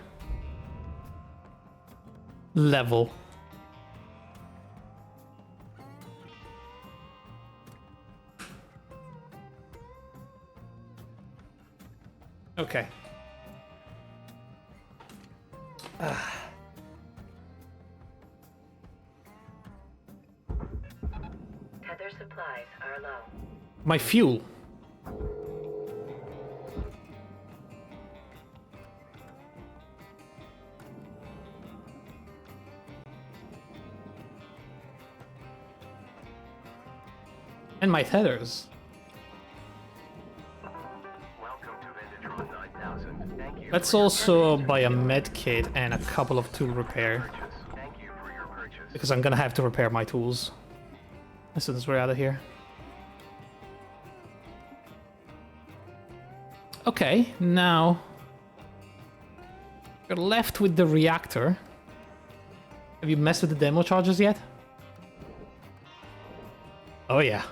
Speaker 1: level. Okay.
Speaker 3: Tether supplies are low.
Speaker 1: My fuel. And my tethers.
Speaker 4: Welcome to Venditron 9000. Thank you.
Speaker 1: Let's
Speaker 4: for your
Speaker 1: also buy a med kit and a couple of tool repair,
Speaker 4: purchase. Thank you for your purchase.
Speaker 1: because I'm gonna have to repair my tools as soon as we're out of here. Okay, now we're left with the reactor. Have you messed with the demo charges yet? Oh yeah.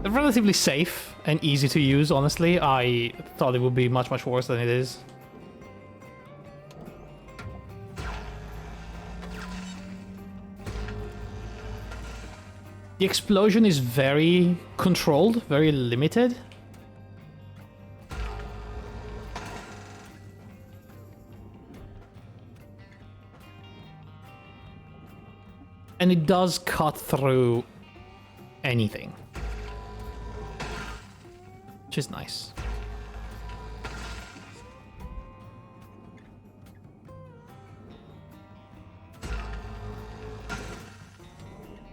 Speaker 1: They're relatively safe and easy to use, honestly. I thought it would be much, much worse than it is. The explosion is very controlled, very limited. And it does cut through anything, which is nice.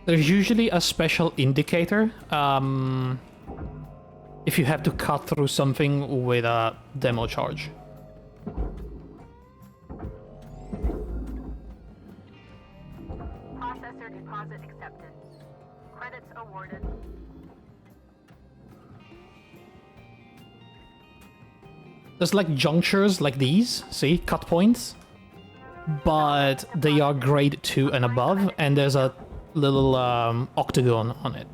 Speaker 1: There's usually a special indicator if you have to cut through something with a demo charge.
Speaker 2: Processor deposit accepted. Credits awarded.
Speaker 1: There's like junctures like these, see, cut points, but they are grade 2 and above, and there's a little octagon on it.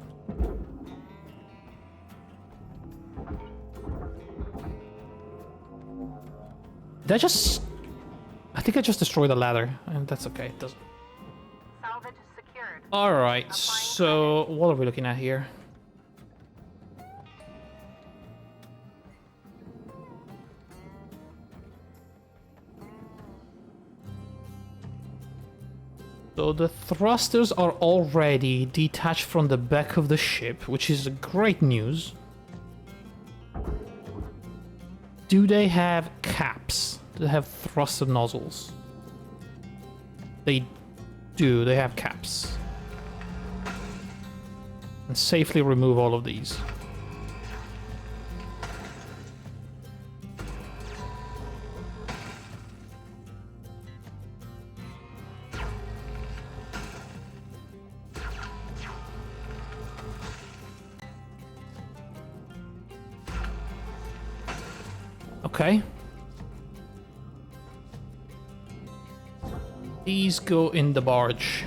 Speaker 1: Did I just... I think I just destroyed the ladder, and that's okay, it doesn't...
Speaker 2: Salvage secured.
Speaker 1: Alright, so what are we looking at here? So the thrusters are already detached from the back of the ship, which is great news. Do they have caps? Do they have thruster nozzles? They do, they have caps. And safely remove all of these. Okay. These go in the barge.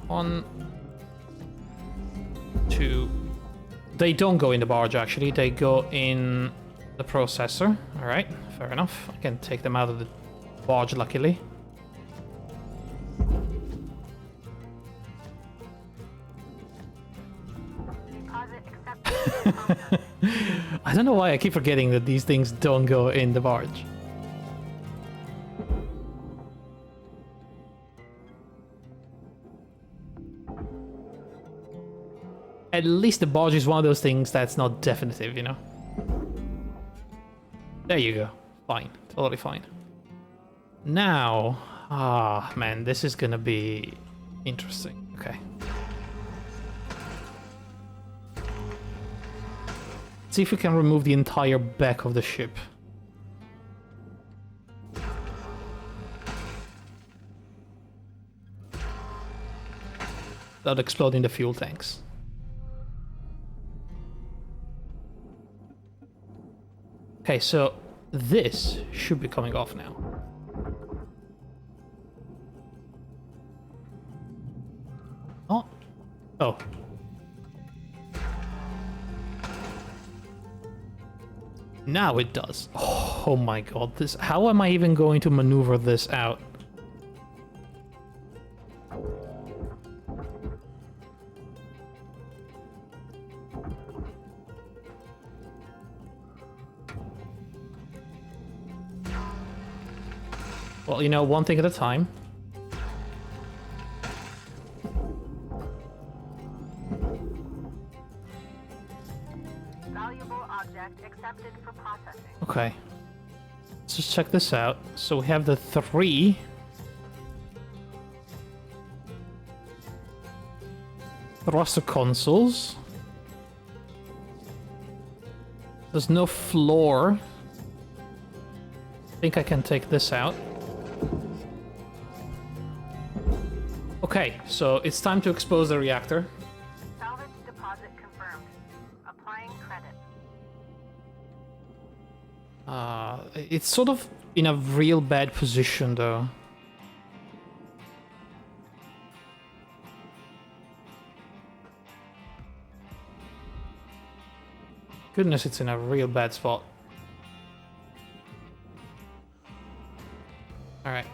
Speaker 1: 1, 2. They don't go in the barge, actually. They go in the processor. Alright, fair enough. I can take them out of the barge, luckily.
Speaker 2: Deposit accepted.
Speaker 1: I don't know why I keep forgetting that these things don't go in the barge. At least the barge is one of those things that's not definitive, you know? There you go. Fine. Totally fine. Now... Ah, man, this is gonna be interesting. Okay. See if we can remove the entire back of the ship. Without exploding the fuel tanks. Okay, so this should be coming off now. Oh. Oh. Now it does. Oh my god, this... How am I even going to maneuver this out? Well, you know, one thing at a time.
Speaker 2: Valuable object accepted for processing.
Speaker 1: Okay. Let's just check this out. So we have the 3. Thruster consoles. There's no floor. I think I can take this out. Okay, so it's time to expose the reactor.
Speaker 2: Salvage deposit confirmed. Applying credit.
Speaker 1: It's sort of in a real bad position, though. Goodness, it's in a real bad spot. Alright.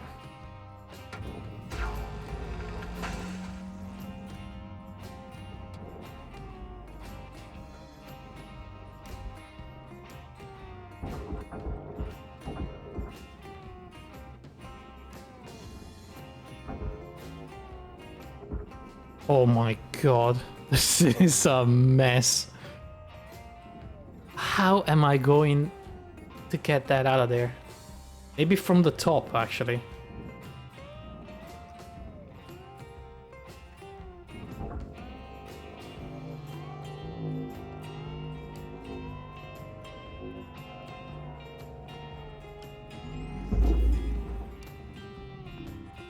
Speaker 1: Oh my god. This is a mess. How am I going to get that out of there? Maybe from the top, actually.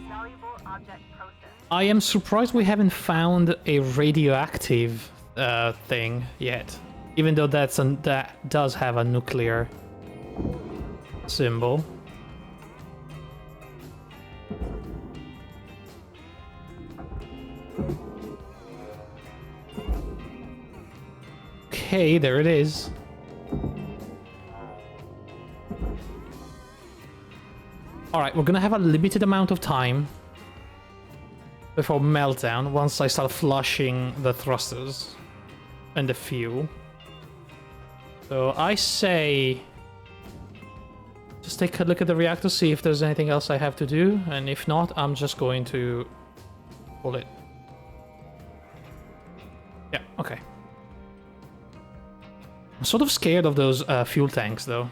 Speaker 2: Valuable object processed.
Speaker 1: I am surprised we haven't found a radioactive thing yet. Even though that does have a nuclear symbol. Okay, there it is. Alright, we're gonna have a limited amount of time before meltdown once I start flushing the thrusters and the fuel. So I say just take a look at the reactor, see if there's anything else I have to do, and if not, I'm just going to pull it. Yeah, okay. I'm sort of scared of those fuel tanks, though.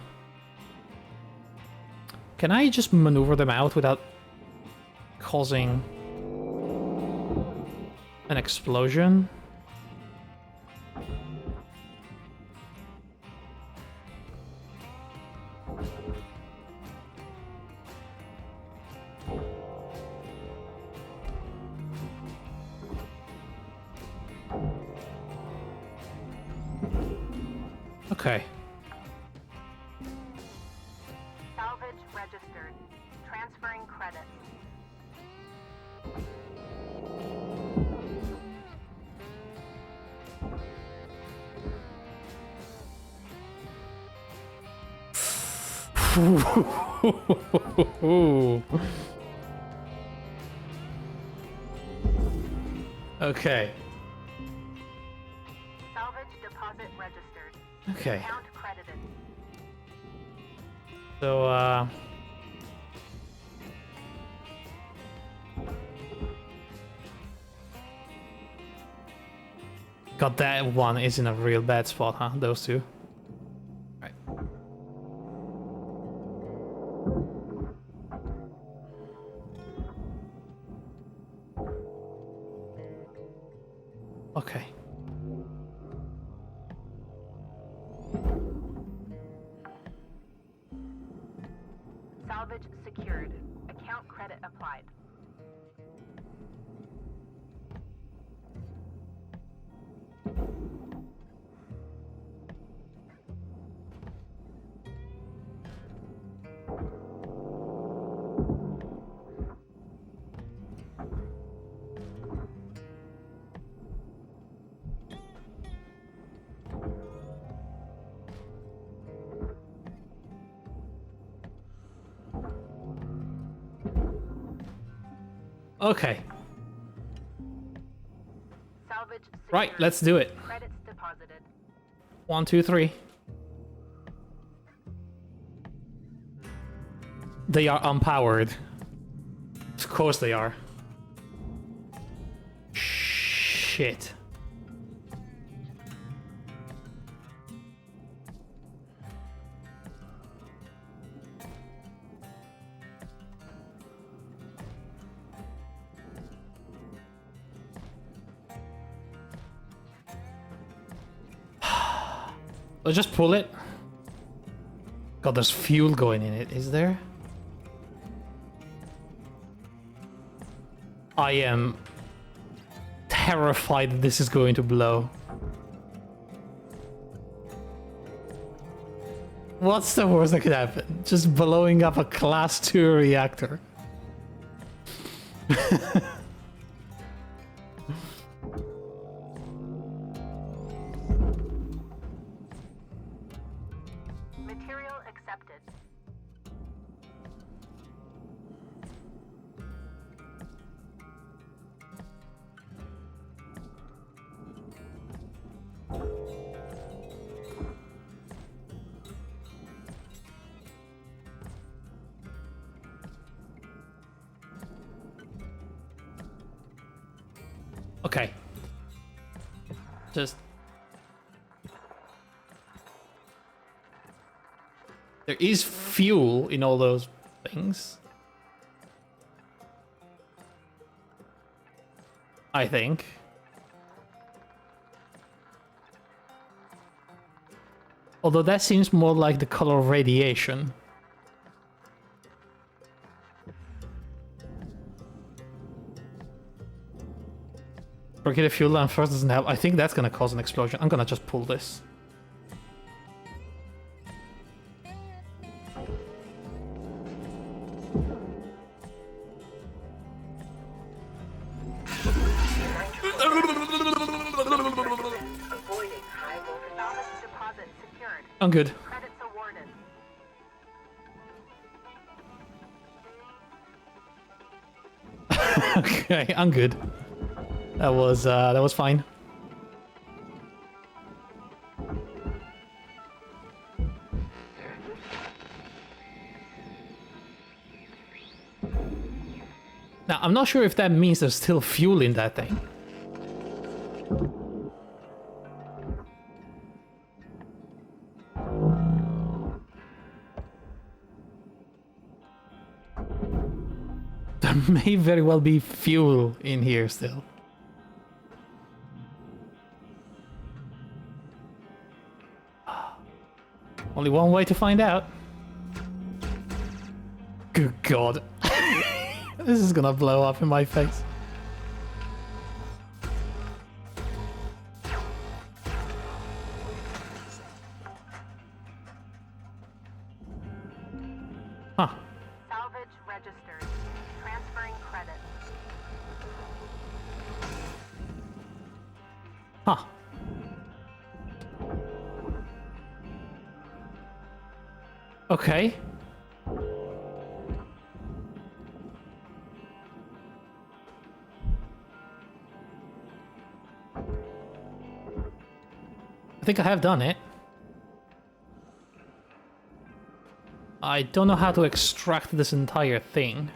Speaker 1: Can I just maneuver them out without causing an explosion? Okay.
Speaker 2: Salvage registered. Transferring credits.
Speaker 1: Okay.
Speaker 2: Salvage deposit registered.
Speaker 1: Okay.
Speaker 2: Account credited.
Speaker 1: So, God, that one is in a real bad spot, huh? Those two. Right. Okay.
Speaker 2: Salvage secured. Account credit applied.
Speaker 1: Okay.
Speaker 2: Salvage secured.
Speaker 1: Right, let's do it.
Speaker 2: Credits deposited.
Speaker 1: 1, 2, 3. They are unpowered. Of course they are. Shit. Let's just pull it. God, there's fuel going in it, is there? I am terrified that this is going to blow. What's the worst that could happen? Just blowing up a class 2 reactor.
Speaker 2: Material accepted.
Speaker 1: Okay. Just... There is fuel in all those things. I think. Although that seems more like the color of radiation. Forget a fuel lamp first doesn't help. I think that's gonna cause an explosion. I'm gonna just pull this.
Speaker 3: Avoiding high voltage.
Speaker 2: Salvage deposit secured.
Speaker 1: I'm good.
Speaker 2: Credits awarded.
Speaker 1: Okay, I'm good. That was fine. Now, I'm not sure if that means there's still fuel in that thing. There may very well be fuel in here still. Only one way to find out. Good God. This is gonna blow up in my face. Huh.
Speaker 2: Salvage registered. Transferring credits.
Speaker 1: Huh. Okay. I think I have done it. I don't know how to extract this entire thing.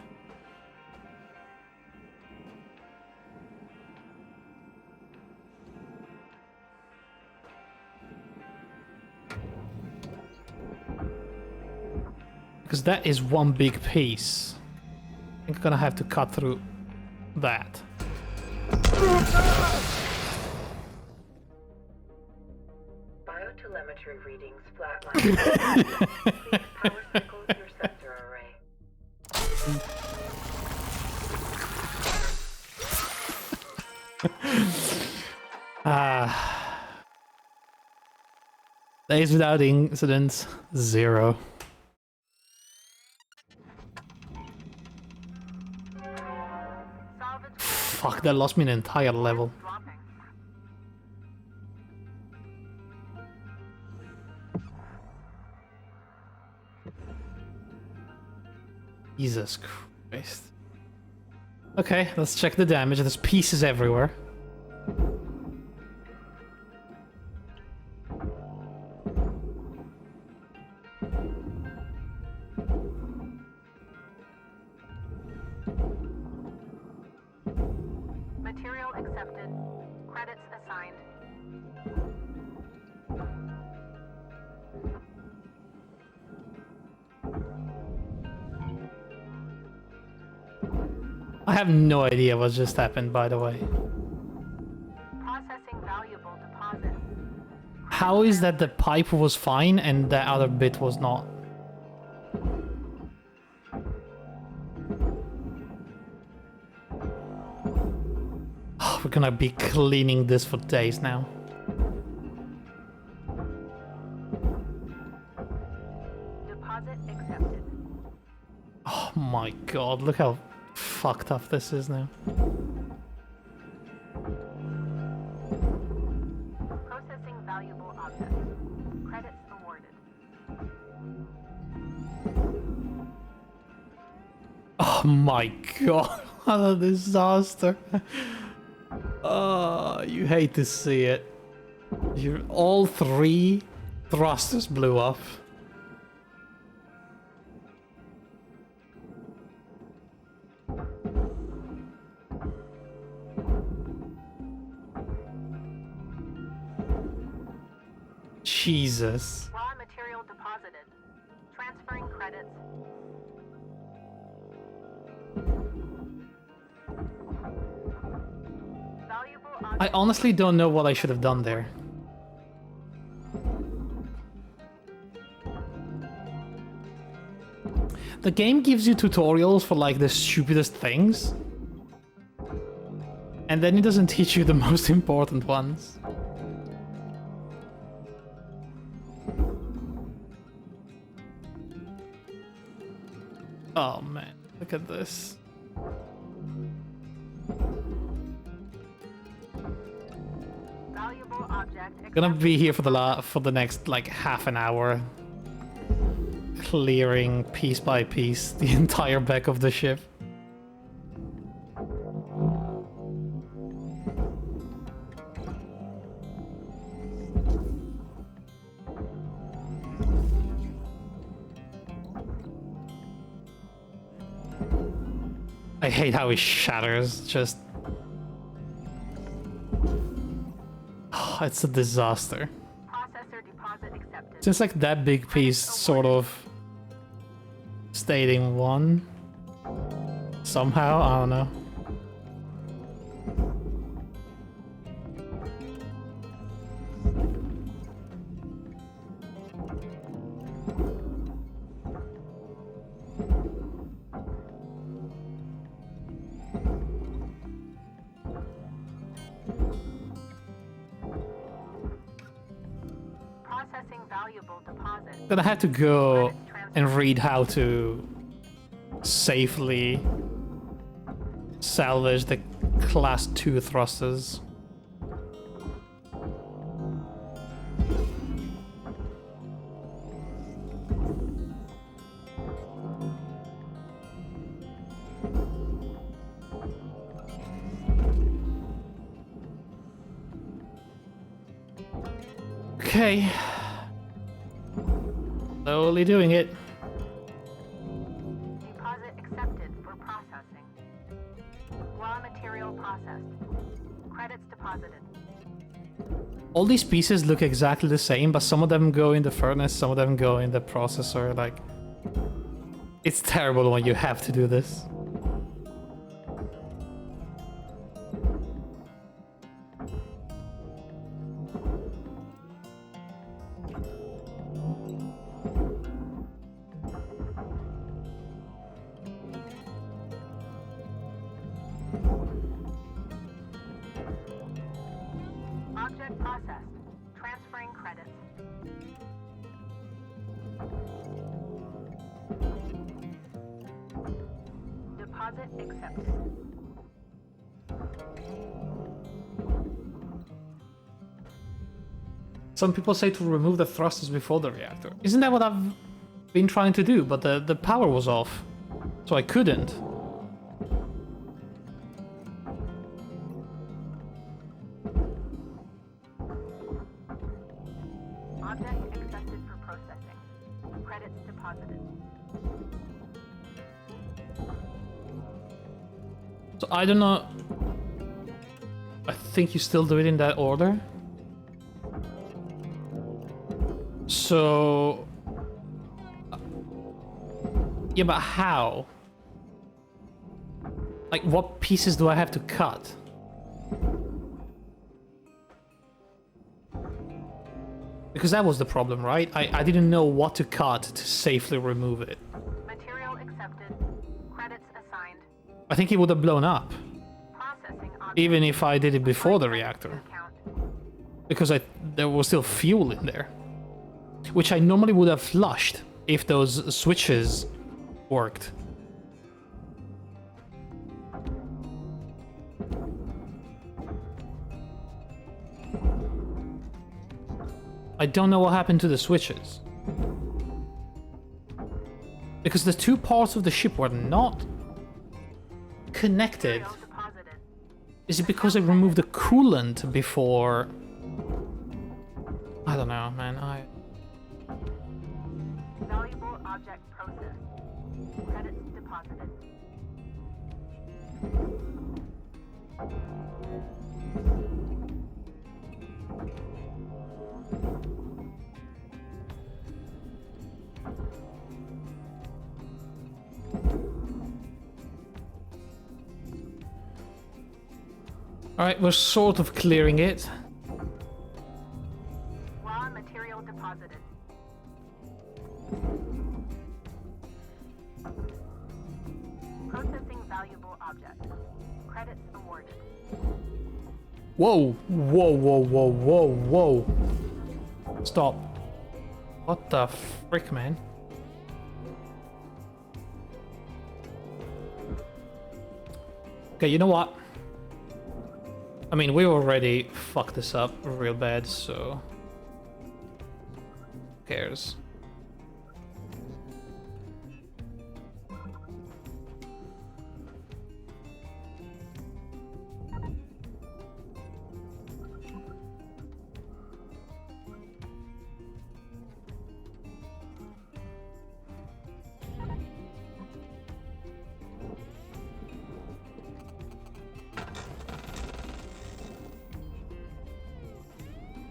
Speaker 1: Because that is one big piece. I think I'm gonna have to cut through that.
Speaker 3: Biotelemetry readings flatline. Please power cycle your sensor array.
Speaker 1: Days without incidents, 0.
Speaker 2: Salvage
Speaker 1: Fuck, that lost me an entire level.
Speaker 2: dropping.
Speaker 1: Jesus Christ. Okay, let's check the damage. There's pieces everywhere.
Speaker 2: Material accepted. Credits assigned.
Speaker 1: I have no idea what just happened, by the way.
Speaker 2: Processing valuable deposit.
Speaker 1: How is that the pipe was fine and the other bit was not? We're gonna be cleaning this for days now.
Speaker 2: Deposit accepted.
Speaker 1: Oh my god, look how fucked up this is now.
Speaker 2: Processing valuable objects. Credits awarded.
Speaker 1: Oh my god, what a disaster. Oh, you hate to see it. All 3 thrusters blew up. Jesus.
Speaker 2: Raw material deposited. Transferring credits. Valuable
Speaker 1: I
Speaker 2: object.
Speaker 1: honestly don't know what I should have done there. The game gives you tutorials for like the stupidest things. And then it doesn't teach you the most important ones. Oh man, look at this.
Speaker 2: Valuable object.
Speaker 1: Gonna be here for the next like half an hour, clearing piece by piece the entire back of the ship. I hate how it shatters, just... it's a disaster.
Speaker 2: Processor deposit accepted.
Speaker 1: Since like that big piece sort of stayed in one somehow, I don't know.
Speaker 2: Processing valuable deposit.
Speaker 1: Then I had to go and read how to safely salvage the class 2 thrusters. Okay. Slowly doing it.
Speaker 2: Deposit accepted for processing. Raw material processed. Credits deposited.
Speaker 1: All these pieces look exactly the same, but some of them go in the furnace, some of them go in the processor, like... It's terrible when you have to do this.
Speaker 2: Object processed. Transferring credits. Deposit accepted.
Speaker 1: Some people say to remove the thrusters before the reactor. Isn't that what I've been trying to do? But the power was off, so I couldn't.
Speaker 2: Object accepted for processing. Credits deposited.
Speaker 1: So I don't know. I think you still do it in that order. So... yeah, but how? Like, what pieces do I have to cut? Because that was the problem, right? I didn't know what to cut to safely remove it.
Speaker 2: Material accepted. Credits assigned.
Speaker 1: I think it would have blown up,
Speaker 2: Processing object.
Speaker 1: even if I did it before the reactor.
Speaker 2: Account.
Speaker 1: Because there was still fuel in there. Which I normally would have flushed if those switches worked. I don't know what happened to the switches. Because the two parts of the ship were not connected.
Speaker 2: Material deposited.
Speaker 1: Is it because I removed the coolant before? I don't know, man.
Speaker 2: Valuable object processed. Credits deposited.
Speaker 1: Alright, we're sort of clearing it.
Speaker 2: Raw material deposited. Processing valuable objects. Credits awarded.
Speaker 1: Whoa, whoa, whoa, whoa, whoa, whoa. Stop. What the frick, man? Okay, you know what? I mean, we already fucked this up real bad, so... Who cares?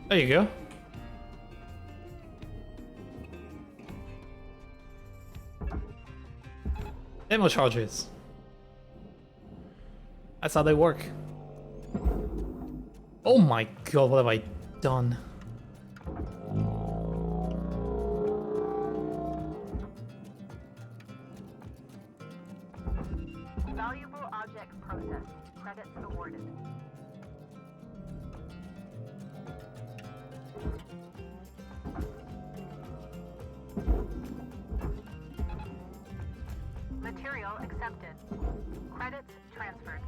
Speaker 1: There you go. Demo charges. That's how they work. Oh my god, what have I done?
Speaker 2: Valuable object processed. Credits awarded. Material accepted. Credits transferred.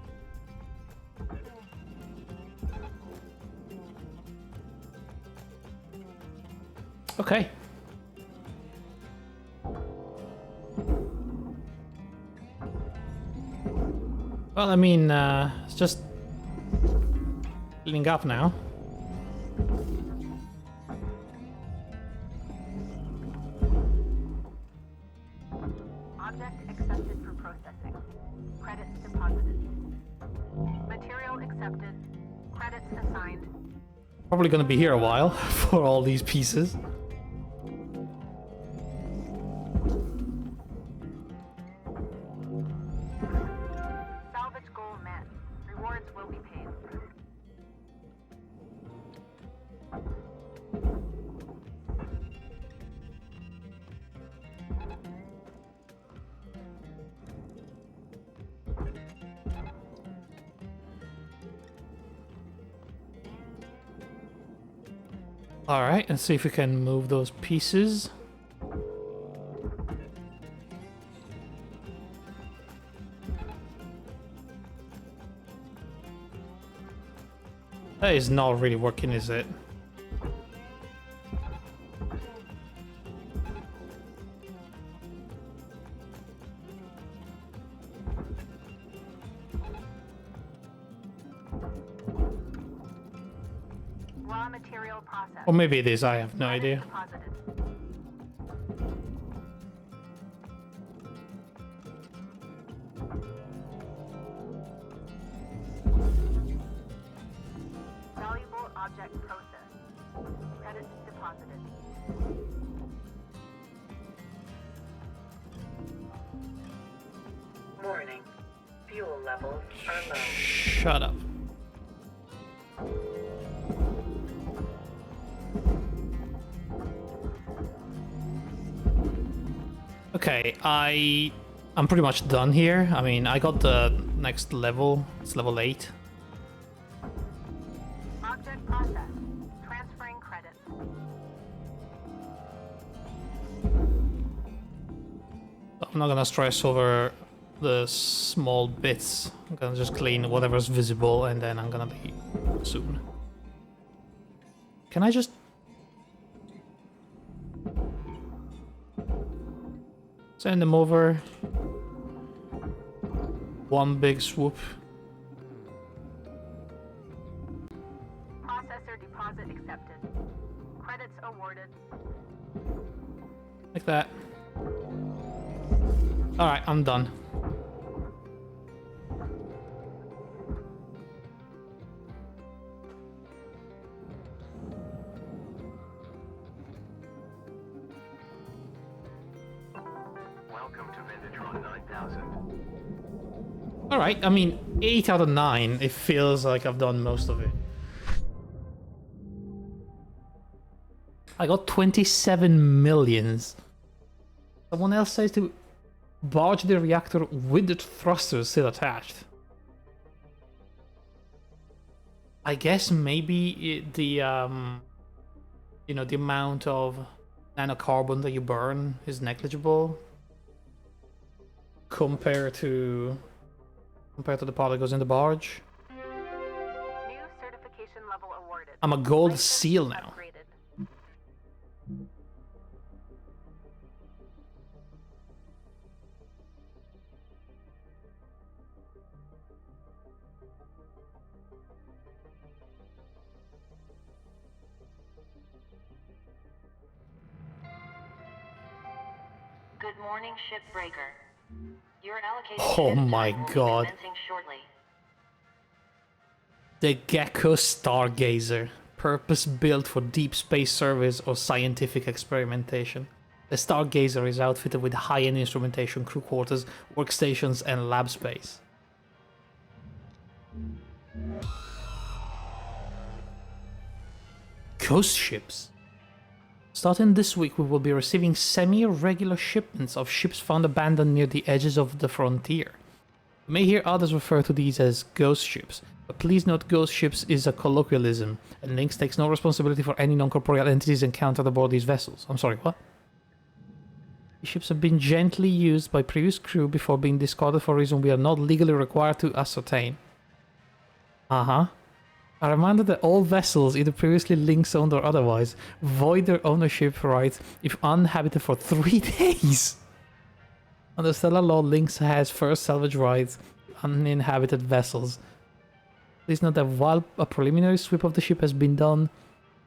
Speaker 1: Okay. Well, I mean, it's just cleaning up now.
Speaker 2: Object accepted for processing. Credits deposited. Material accepted. Credits assigned.
Speaker 1: Probably gonna be here a while for all these pieces.
Speaker 2: Salvage goal met. Rewards will be paid.
Speaker 1: Alright, and see if we can move those pieces. That is not really working, is it?
Speaker 2: Raw material processed.
Speaker 1: Or maybe it is, I have no idea.
Speaker 2: Deposited. Valuable object processed. Credits deposited.
Speaker 3: Warning. Fuel levels are low.
Speaker 1: Shut up. Okay, I'm pretty much done here. I mean, I got the next level. It's level 8.
Speaker 2: Object processed. Transferring credits.
Speaker 1: I'm not gonna stress over the small bits. I'm gonna just clean whatever's visible and then I'm gonna be soon. Can I just... send them over? One big swoop.
Speaker 2: Processor deposit accepted. Credits awarded.
Speaker 1: Like that. Alright, I'm done.
Speaker 4: Welcome to Vendatron 9000.
Speaker 1: Alright, I mean, 8 out of 9. It feels like I've done most of it. I got 27 millions. Someone else says to barge the reactor with the thrusters still attached. I guess maybe the you know, the amount of nanocarbon that you burn is negligible compared to the part that goes in the barge.
Speaker 2: New certification level awarded.
Speaker 1: I'm a gold
Speaker 2: License
Speaker 1: seal now.
Speaker 2: upgraded.
Speaker 3: Good morning, Shipbreaker. Your allocated
Speaker 1: Oh
Speaker 3: shift
Speaker 1: my
Speaker 3: time will be
Speaker 1: God.
Speaker 3: commencing shortly.
Speaker 1: The Gecko Stargazer, purpose-built for deep space service or scientific experimentation. The Stargazer is outfitted with high-end instrumentation, crew quarters, workstations, and lab space. Ghost ships. Starting this week, we will be receiving semi-regular shipments of ships found abandoned near the edges of the frontier. You may hear others refer to these as ghost ships, but please note ghost ships is a colloquialism, and Lynx takes no responsibility for any non-corporeal entities encountered aboard these vessels. I'm sorry, what? These ships have been gently used by previous crew before being discarded for a reason we are not legally required to ascertain. Uh-huh. A reminder that all vessels, either previously Lynx owned or otherwise, void their ownership rights if uninhabited for 3 days. Under Stellar Law, Lynx has first salvage rights on uninhabited vessels. Please note that while a preliminary sweep of the ship has been done,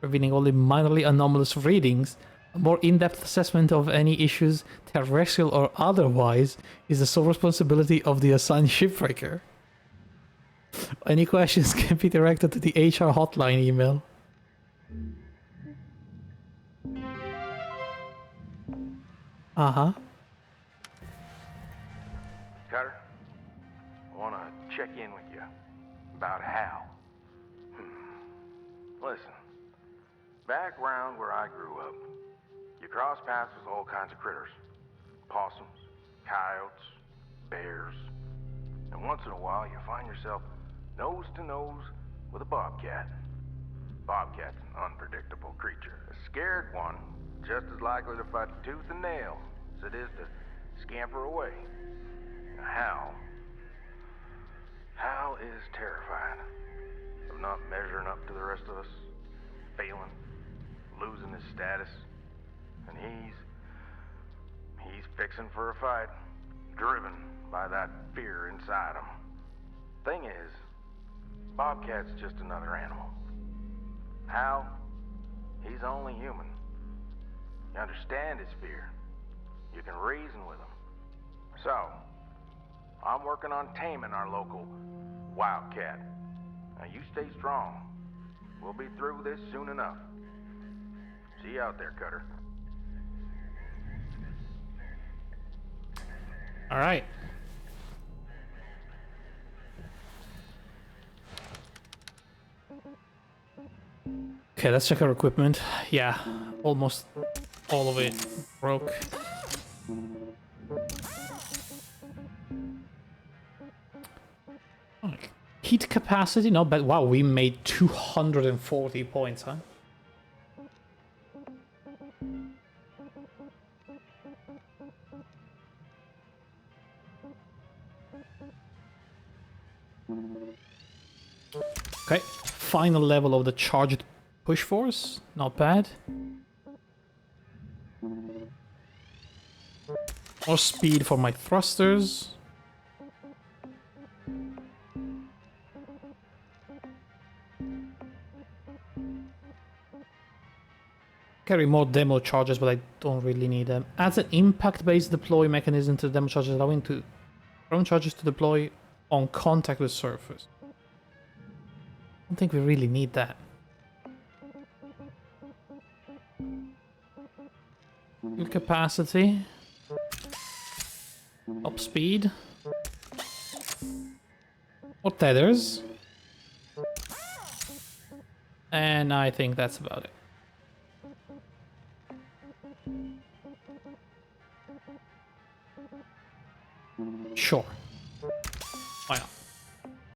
Speaker 1: revealing only minorly anomalous readings, a more in-depth assessment of any issues, terrestrial or otherwise, is the sole responsibility of the assigned shipbreaker. Any questions can be directed to the HR hotline email. Uh-huh.
Speaker 4: Cutter, I want to check in with you about Hal. Listen, back round where I grew up, you cross paths with all kinds of critters. Possums, coyotes, bears. And once in a while, you find yourself nose to nose with a bobcat. Bobcat's an unpredictable creature. A scared one, just as likely to fight tooth and nail as it is to scamper away. Hal is terrified of not measuring up to the rest of us, failing, losing his status, and he's fixing for a fight, driven by that fear inside him. Thing is, Bobcat's just another animal. Hal, he's only human. You understand his fear. You can reason with him. So, I'm working on taming our local wildcat. Now you stay strong. We'll be through this soon enough. See you out there, Cutter.
Speaker 1: All right. Okay, let's check our equipment. Yeah, almost all of it broke. Heat capacity, not bad. Wow, we made 240 points, huh? Okay, final level of the charged push force, not bad. More speed for my thrusters. Carry more demo charges, but I don't really need them. Adds an impact-based deploy mechanism to the demo charges, allowing drone charges to deploy on contact with surface. I don't think we really need that. Fuel capacity. Top speed. Or tethers. And I think that's about it. Sure. Why not?